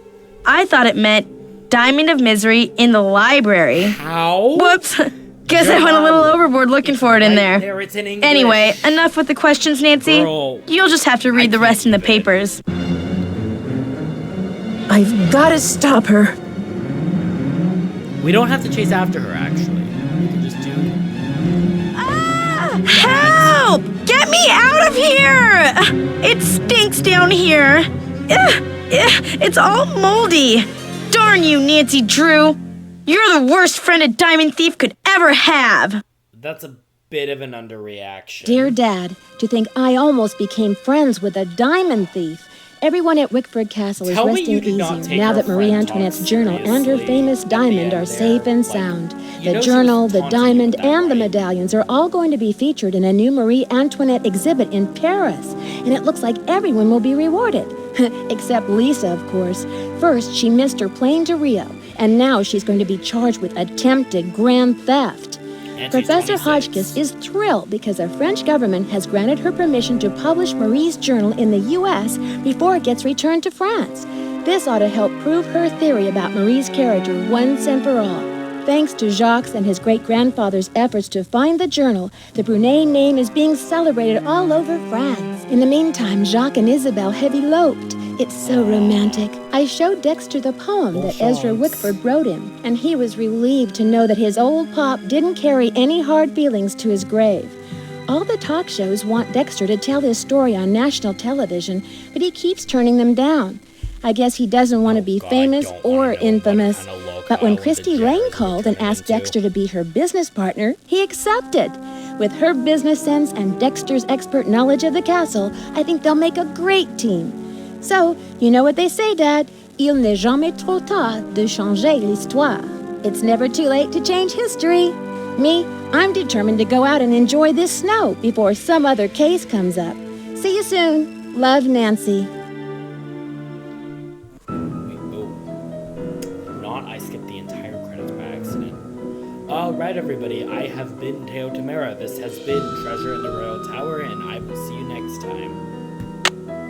I thought it meant Diamond of Misery in the library.
How?
Whoops. Guess I went a little overboard looking for it in there.
There, it's in English.
Anyway, enough with the questions, Nancy.
Girl,
You'll just have to read the rest in the
believe it.
papers.
I've got to stop her.
We don't have to chase after her, actually. We can just do...
Help! Get me out of here! It stinks down here. It's all moldy. Darn you, Nancy Drew. You're the worst friend a diamond thief could ever have.
That's a bit of an underreaction.
Dear Dad, to think I almost became friends with a diamond thief. Everyone at Wickford Castle is
Tell me
resting
you did not
easier
take
now
our
that Marie
friend
Antoinette's
talk
journal and her
seriously
famous
at the
diamond
end
are
there.
safe and
Like,
sound.
you know
The
she
journal,
was
the
taunting you
diamond,
with that,
and the
right?
medallions are all going to be featured in a new Marie Antoinette exhibit in Paris, and it looks like everyone will be rewarded. Except Lisa, of course. First, she missed her plane to Rio, and now she's going to be charged with attempted grand theft. Professor
26.
Hotchkiss is thrilled because the French government has granted her permission to publish Marie's journal in the U.S. before it gets returned to France. This ought to help prove her theory about Marie's character once and for all. Thanks to Jacques and his great-grandfather's efforts to find the journal, the Brunet name is being celebrated all over France. In the meantime, Jacques and Isabel have eloped. It's so romantic. I showed Dexter the poem that Ezra Wickford wrote him, and he was relieved to know that his old pop didn't carry any hard feelings to his grave. All the talk shows want Dexter to tell his story on national television, but he keeps turning them down. I guess he doesn't want to be famous or infamous. But when Christy Lane called and asked Dexter to be her business partner, he accepted. With her business sense and Dexter's expert knowledge of the castle, I think they'll make a great team. So, you know what they say, Dad? Il n'est jamais trop tard de changer l'histoire. It's never too late to change history. Me, I'm determined to go out and enjoy this snow before some other case comes up. See you soon. Love, Nancy.
I skipped the entire credits by accident. Alright, everybody, I have been Teo Tamara. This has been Treasure in the Royal Tower, and I will see you next time.